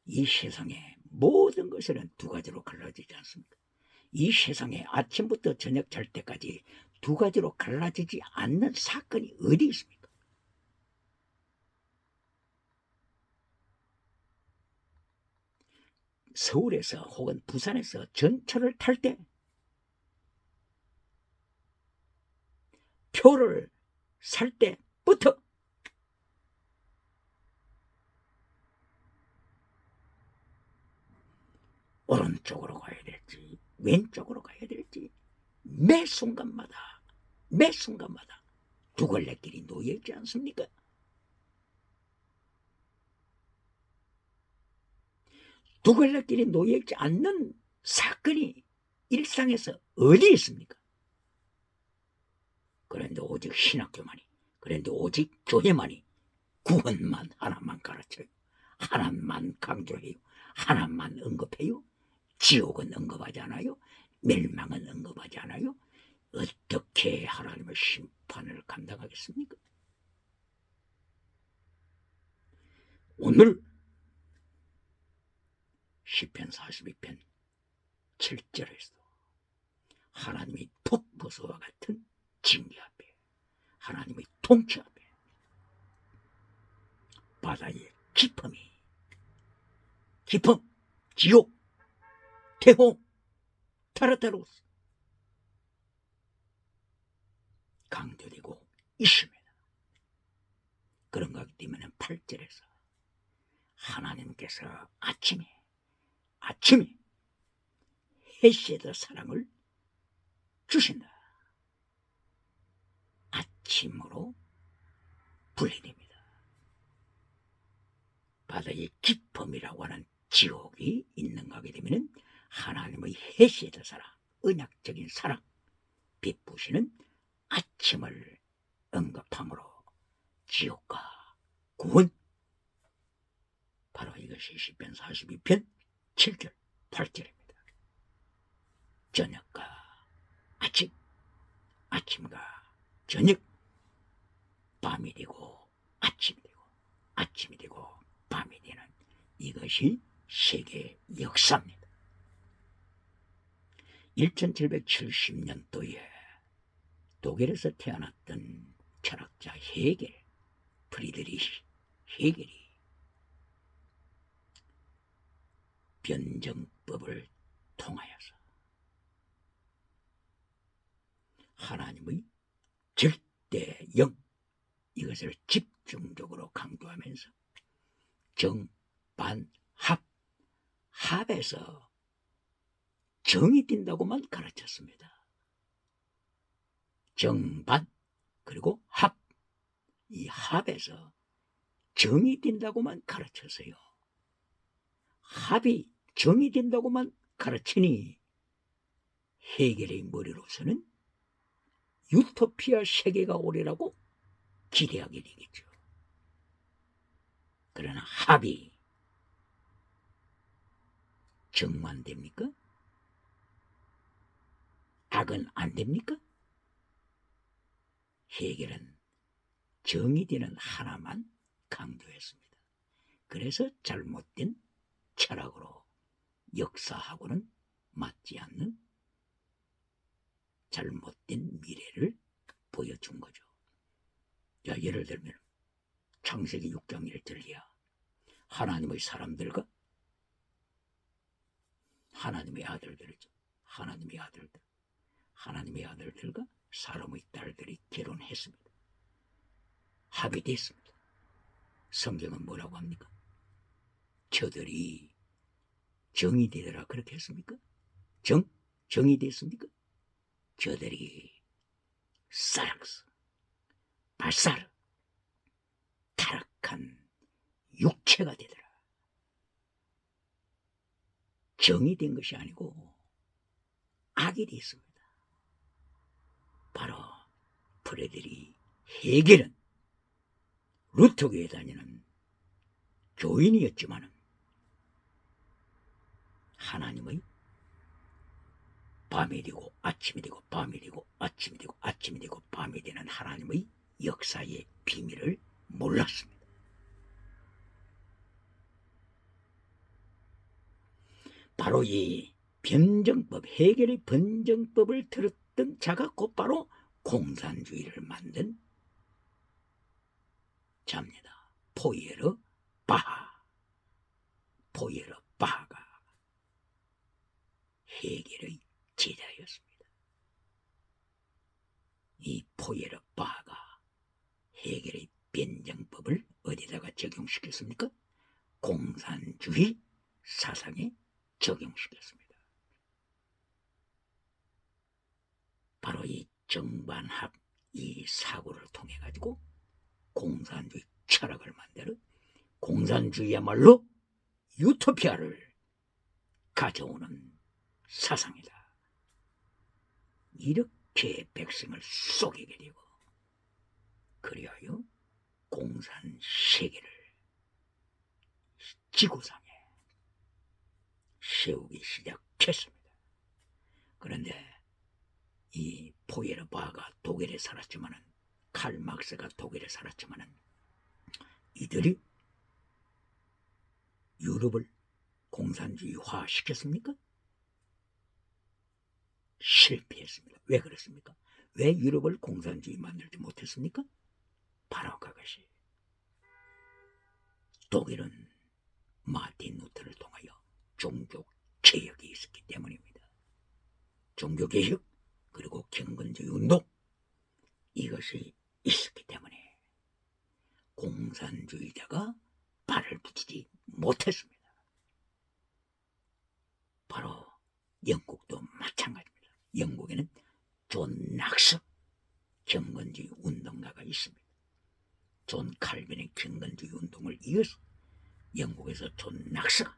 이 세상의 모든 것은 두 가지로 갈라지지 않습니까? 이 세상에 아침부터 저녁 잘 때까지 두 가지로 갈라지지 않는 사건이 어디 있습니까? 서울에서 혹은 부산에서 전철을 탈 때 표를 살 때부터 오른쪽으로 가야 될지 왼쪽으로 가야 될지 매 순간마다 두 걸레끼리 놓여 있지 않습니까? 두 걸레끼리 놓여 있지 않는 사건이 일상에서 어디 있습니까? 그런데 오직 신학교만이, 그런데 오직 교회만이 구원만 하나만 가르쳐요. 하나만 강조해요. 하나만 언급해요. 지옥은 언급하지 않아요. 멸망은 언급하지 않아요. 어떻게 하나님의 심판을 감당하겠습니까? 오늘 시편 42편 7절에서 하나님의 폭포수와 같은 징계 앞에, 하나님의 통치 앞에 바다의 깊음, 지옥, 태호, 타르타로스 강조되고 있습니다. 그런가 하기 때문에 8절에서 하나님께서 아침에 헤세드 사랑을 주신다. 아침으로 분리됩니다. 바다의 깊음이라고 하는 지옥이 있는가 하게 되면 하나님의 헤세드 사랑, 언약적인 사랑, 베푸시는 아침을 언급함으로 지옥과 구원, 바로 이것이 시편 42편 7절 8절입니다. 저녁과 아침, 아침과 저녁, 밤이 되고 아침이 되고 아침이 되고 밤이 되는 이것이 세계 역사입니다. 1770년도에 독일에서 태어났던 철학자 헤겔, 프리드리히 헤겔이 변정법을 통하여서 하나님의 절대 영, 이것을 집중적으로 강조하면서 정반합, 합에서 정이 뛴다고만 가르쳤습니다. 정반 그리고 합, 이 합에서 정이 뛴다고만 가르쳤어요. 합이 정이 된다고만 가르치니 헤겔의 머리로서는 유토피아 세계가 오리라고 기대하게 되겠죠. 그러나 합이 정만 됩니까? 악은 안 됩니까? 헤겔은 정이 되는 하나만 강조했습니다. 그래서 잘못된 철학으로 역사하고는 맞지 않는 잘못된 미래를 보여준 거죠. 자, 예를 들면 창세기 6장 1절이야. 하나님의 사람들과 하나님의 아들들이죠. 하나님의 아들들과 사람의 딸들이 결혼했습니다. 합의됐습니다. 성경은 뭐라고 합니까? 저들이 정이 되더라 그렇게 했습니까? 정이 됐습니까? 저들이 사락스, 발사르, 타락한 육체가 되더라. 정이 된 것이 아니고 악이 됐습니다. 바로 프레드리 헤겔은 루터교에 다니는 교인이었지만 하나님의 밤이 되고 아침이 되고 밤이 되고 아침이 되고 아침이 되고 밤이 되는 하나님의 역사의 비밀을 몰랐습니다. 바로 이 변정법, 헤겔의 변정법을 들었던 자가 곧바로 공산주의를 만든 자입니다. 포이에르 바하가 헤겔의 제자였습니다. 이 포이에르 바하가 헤겔의 변정법을 어디다가 적용시켰습니까? 공산주의 사상에 적용시켰습니다. 바로 이 정반합 이 사고를 통해 가지고 공산주의 철학을 만드는 공산주의야말로 유토피아를 가져오는 사상이다. 이렇게 백성을 속이게 되고 그리하여 공산세계를 지구상에 세우기 시작했습니다. 그런데 이 포에르바가 독일에 살았지만은 칼 막스가 독일에 살았지만은 이들이 유럽을 공산주의화 시켰습니까? 실패했습니다. 왜 그렇습니까? 왜 유럽을 공산주의 만들지 못했습니까? 바로 그것이 독일은 마틴 루터를 통하여 종교개혁이 있었기 때문입니다. 종교개혁 그리고 경건주의 운동 이것이 있었기 때문에 공산주의자가 발을 붙이지 못했습니다. 바로 영국도 마찬가지입니다. 영국에는 존 낙스 경건주의 운동가가 있습니다. 존 칼빈의 경건주의 운동을 이어서 영국에서 존 낙스가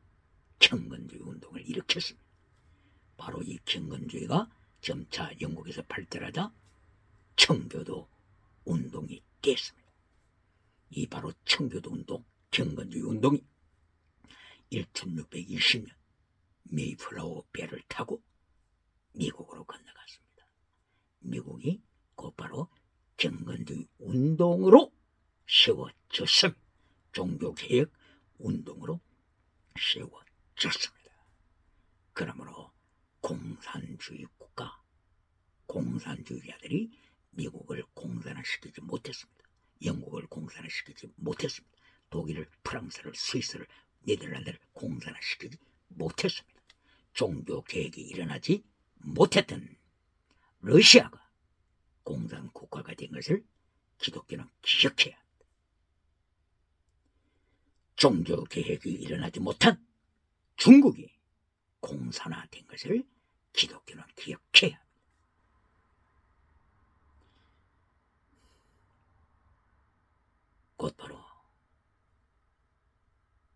경건주의 운동을 일으켰습니다. 바로 이 경건주의가 점차 영국에서 발달하자 청교도 운동이 됐습니다. 이 바로 청교도 운동, 경건주의 운동이 1620년 메이플라워 배를 타고 미국으로 건너갔습니다. 미국이 곧바로 경건주의 운동으로 세워졌습니다. 종교개혁 운동으로 세워졌습니다. 그러므로 공산주의 국가, 공산주의자들이 미국을 공산화시키지 못했습니다. 영국을 공산화시키지 못했습니다. 독일을, 프랑스를, 스위스를, 네덜란드를 공산화시키지 못했습니다. 종교개혁이 일어나지 못했던 러시아가 공산국가가 된 것을 기독교는 기억해야 합니다. 종교개혁이 일어나지 못한 중국이 공산화된 것을 기독교는 기억해야 합니다. 곧바로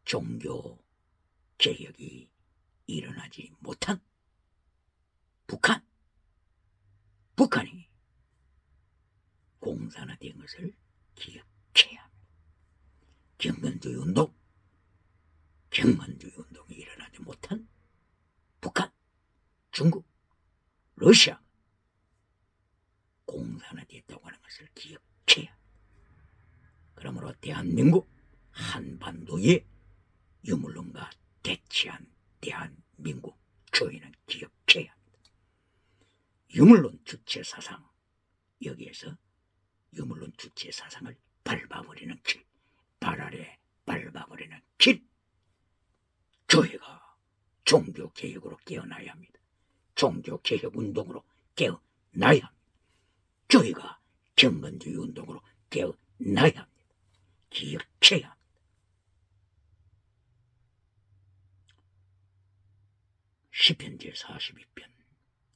종교개혁이 일어나지 못한 북한이 공산화된 것을 기억해야 합니다. 경건주의 운동이 일어나지 못한 북한, 중국, 러시아 공산화됐다고 하는 것을 기억해야 합니다. 그러므로 대한민국 한반도에 유물론과 대치한 대한민국 교회는 기억해야 합니다. 유물론 주체 사상, 여기에서 유물론 주체 사상을 밟아버리는 길, 발 아래 밟아버리는 길, 교회가 종교개혁으로 깨어나야 합니다. 종교개혁 운동으로 깨어나야 합니다. 교회가 경건주의 운동으로 깨어나야 합니다. 기억해야 합니다. 시편 제42편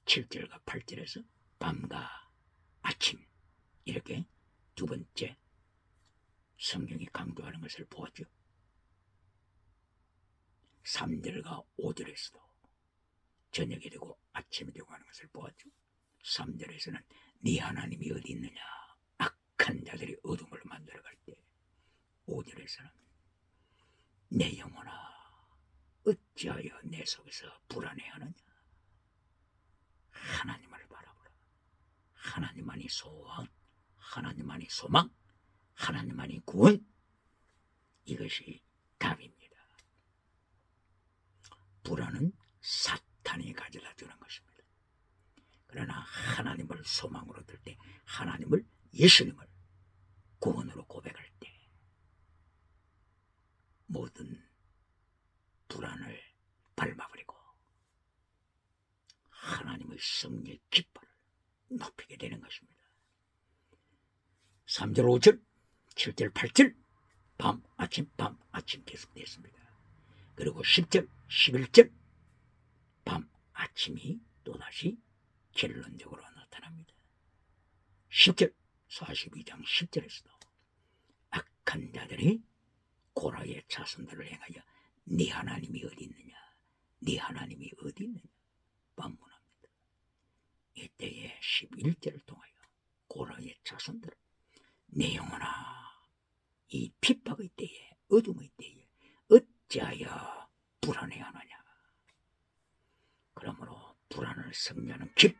7절과 8절에서 밤과 아침 이렇게 두 번째 성경이 강조하는 것을 보았죠. 3절과 5절에서도 저녁이 되고 아침이 되고 하는 것을 보았죠. 3절에서는 네 하나님이 어디 있느냐, 악한 자들이 어둠을 만들어갈 때, 5절에서는 내 영혼아 어찌하여 내 속에서 불안해하느냐, 하나님을 바라보라. 하나님만이 소원, 하나님만이 소망, 하나님만이 구원, 이것이 답입니다. 불안은 사탄이 가져다 주는 것입니다. 그러나 하나님을 소망으로 들 때, 하나님을, 예수님을 구원으로 고백할 때 모든 불안을 밟아버리고 하나님의 승리의 깃발을 높이게 되는 것입니다. 3절, 5절, 7절, 8절 밤, 아침 계속됐습니다. 그리고 10절, 11절 밤, 아침이 또다시 결론적으로 나타납니다. 10절 42장 10절에서도 악한 자들이 고라의 자손들을 행하여 네 하나님이 어디 있느냐, 네 하나님이 어디 있느냐 반문합니다. 이때에 11절을 통하여 고라의 자손들은 내 영혼아, 이 핍박의 때에, 어둠의 때에 어찌하여 불안해하느냐. 그러므로 불안을 승리하는 길,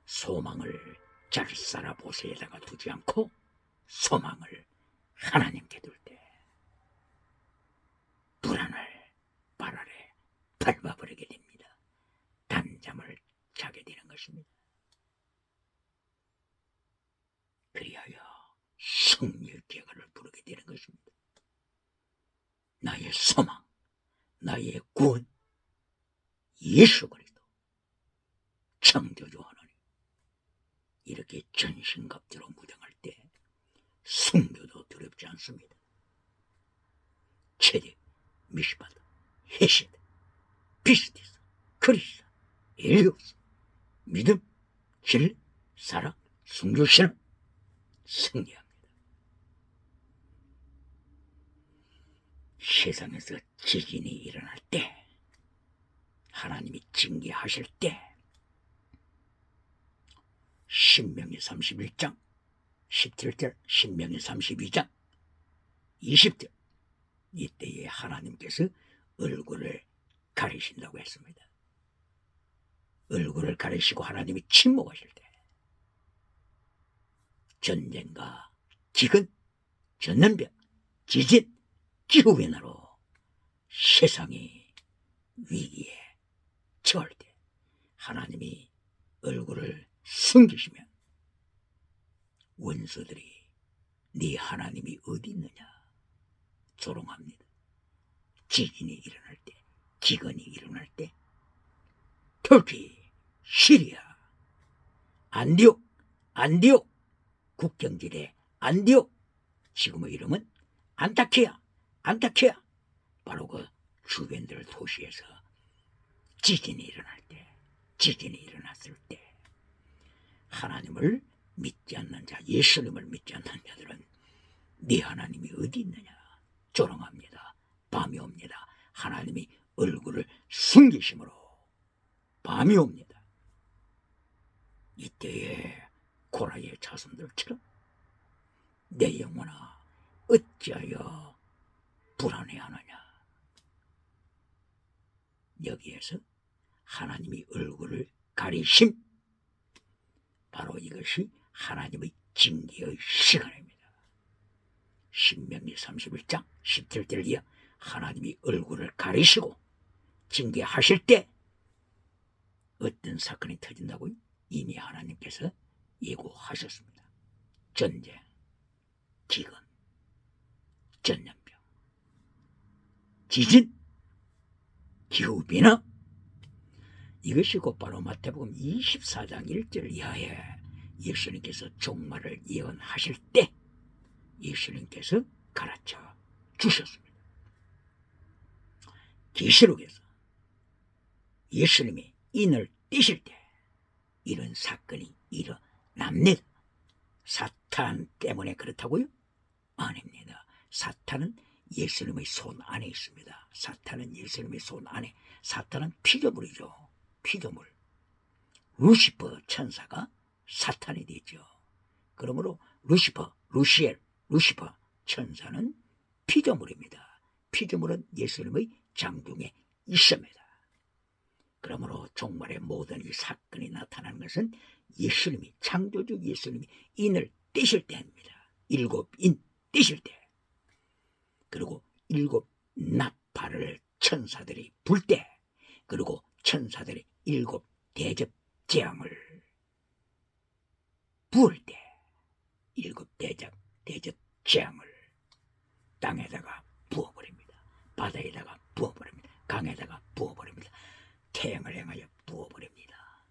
소망을 잘살아보세에다가 두지 않고 소망을 하나님께 둘 때 불안을 발 아래 밟아버리게 됩니다. 단잠을 자게 되는 것입니다. 그리하여 승리의 계가를 부르게 되는 것입니다. 나의 소망, 나의 구원, 예수 그리스도 창조주 하나님, 이렇게 전신갑주로 무장할 때 승려도 두렵지 않습니다. 체력, 미시바드, 헤세드, 비스티스, 크리스, 엘리오스, 믿음, 진리, 사랑, 순교신은 승리합니다. 세상에서 지진이 일어날 때, 하나님이 징계하실 때, 신명기 31장 17절, 신명기 32장 20절, 이때에 하나님께서 얼굴을 가리신다고 했습니다. 얼굴을 가리시고 하나님이 침묵하실 때 전쟁과 기근, 전염병, 지진, 기후변화로 세상이 위기에 처할 때 하나님이 얼굴을 숨기시면 원수들이 네 하나님이 어디 있느냐 조롱합니다. 지진이 일어날 때, 기근이 일어날 때, 터키, 시리아, 안디옥, 국경지대 안디옥, 지금의 이름은 안타키아, 바로 그 주변들 도시에서 지진이 일어날 때, 지진이 일어났을 때 하나님을 믿지 않는 자, 예수님을 믿지 않는 자들은 네 하나님이 어디 있느냐 조롱합니다. 밤이 옵니다. 하나님이 얼굴을 숨기심으로 밤이 옵니다. 이때에 고라의 자손들처럼 내 영혼아 어찌하여 불안해하느냐. 여기에서 하나님이 얼굴을 가리심, 바로 이것이 하나님의 징계의 시간입니다. 신명기 31장 17절 이하 하나님이 얼굴을 가리시고 징계하실 때 어떤 사건이 터진다고요? 이미 하나님께서 예고하셨습니다. 전쟁, 기근, 전염병, 지진, 기후변화, 이것이 곧바로 마태복음 24장 1절 이하에 예수님께서 종말을 예언하실 때 예수님께서 가르쳐 주셨습니다. 계시록에서 예수님이 인을 떼실 때 이런 사건이 일어납니다. 사탄 때문에 그렇다고요? 아닙니다. 사탄은 예수님의 손 안에 있습니다. 사탄은 예수님의 손 안에, 사탄은 피조물이죠. 피조물. 루시퍼 천사가 사탄이 되죠. 그러므로 루시퍼 천사는 피조물입니다. 피조물은 예수님의 장중에 있습니다. 그러므로 종말의 모든 이 사건이 나타나는 것은 예수님이, 창조주 예수님이 인을 떼실 때입니다. 7인 떼실 때. 그리고 7 나팔을 천사들이 불 때, 그리고 천사들이 7 대접 재앙을 부을 때, 7 대접 재앙을 땅에다가 부어버립니다. 바다에다가 부어버립니다. 강에다가 부어버립니다. 태양을 향하여 부어버립니다.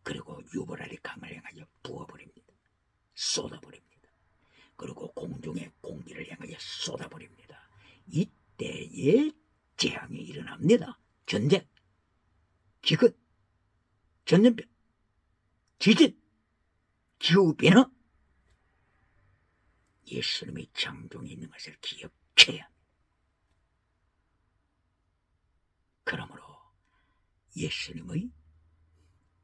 그리고 유브라데 강을 향하여 부어버립니다. 쏟아버립니다. 그리고 공중의 공기를 향하여 쏟아버립니다. 이때에 재앙이 일어납니다. 전쟁, 기근, 전염병, 지진, 기후변화, 예수님의 장종이 있는 것을 기억해야 합니다. 그러므로 예수님의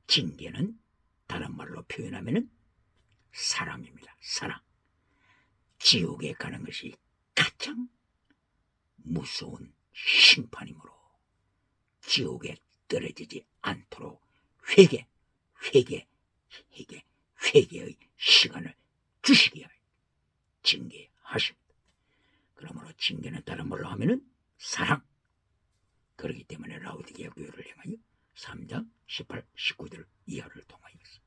징계는 다른 말로 표현하면 사랑입니다. 사랑. 지옥에 가는 것이 가장 무서운 심판이므로 지옥에 떨어지지 않도록 회개의 시간을 주시기에 징계하십니다. 그러므로 징계는 다른 말로 하면은 사랑. 그렇기 때문에 라오디게아 교회를 향하여 3장 18, 19절 이하를 통하여서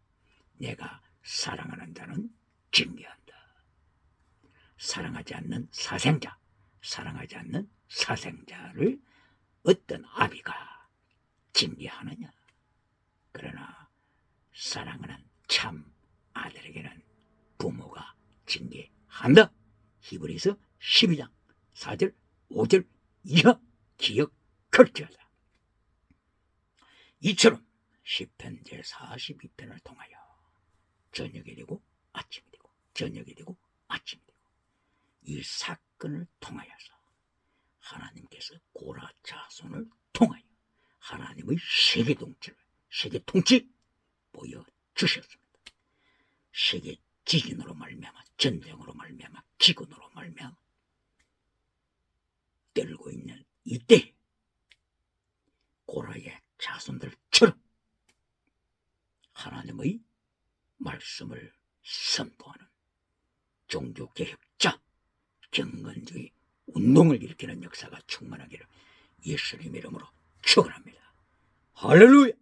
내가 사랑하는 자는 징계한다. 사랑하지 않는 사생자를 어떤 아비가 징계하느냐. 그러나 사랑하는 참 아들에게는 부모가 징계한다. 히브리서 12장 4절 5절 이하 기억할지어다. 이처럼 시편 제42편을 통하여 저녁이 되고 아침이 되고 저녁이 되고 아침이 되고 이 사건을 통하여서 하나님께서 고라 자손을 통하여 하나님의 세계 통치 보여주셨습니다. 세계 지진으로 말미암아 전쟁으로 말미암아 기근으로 말미암아 떨고 있는 이때 고라의 자손들처럼 하나님의 말씀을 선포하는 종교개혁자 경건주의 운동을 일으키는 역사가 충만하기를 예수님 이름으로 축원합니다. 할렐루야.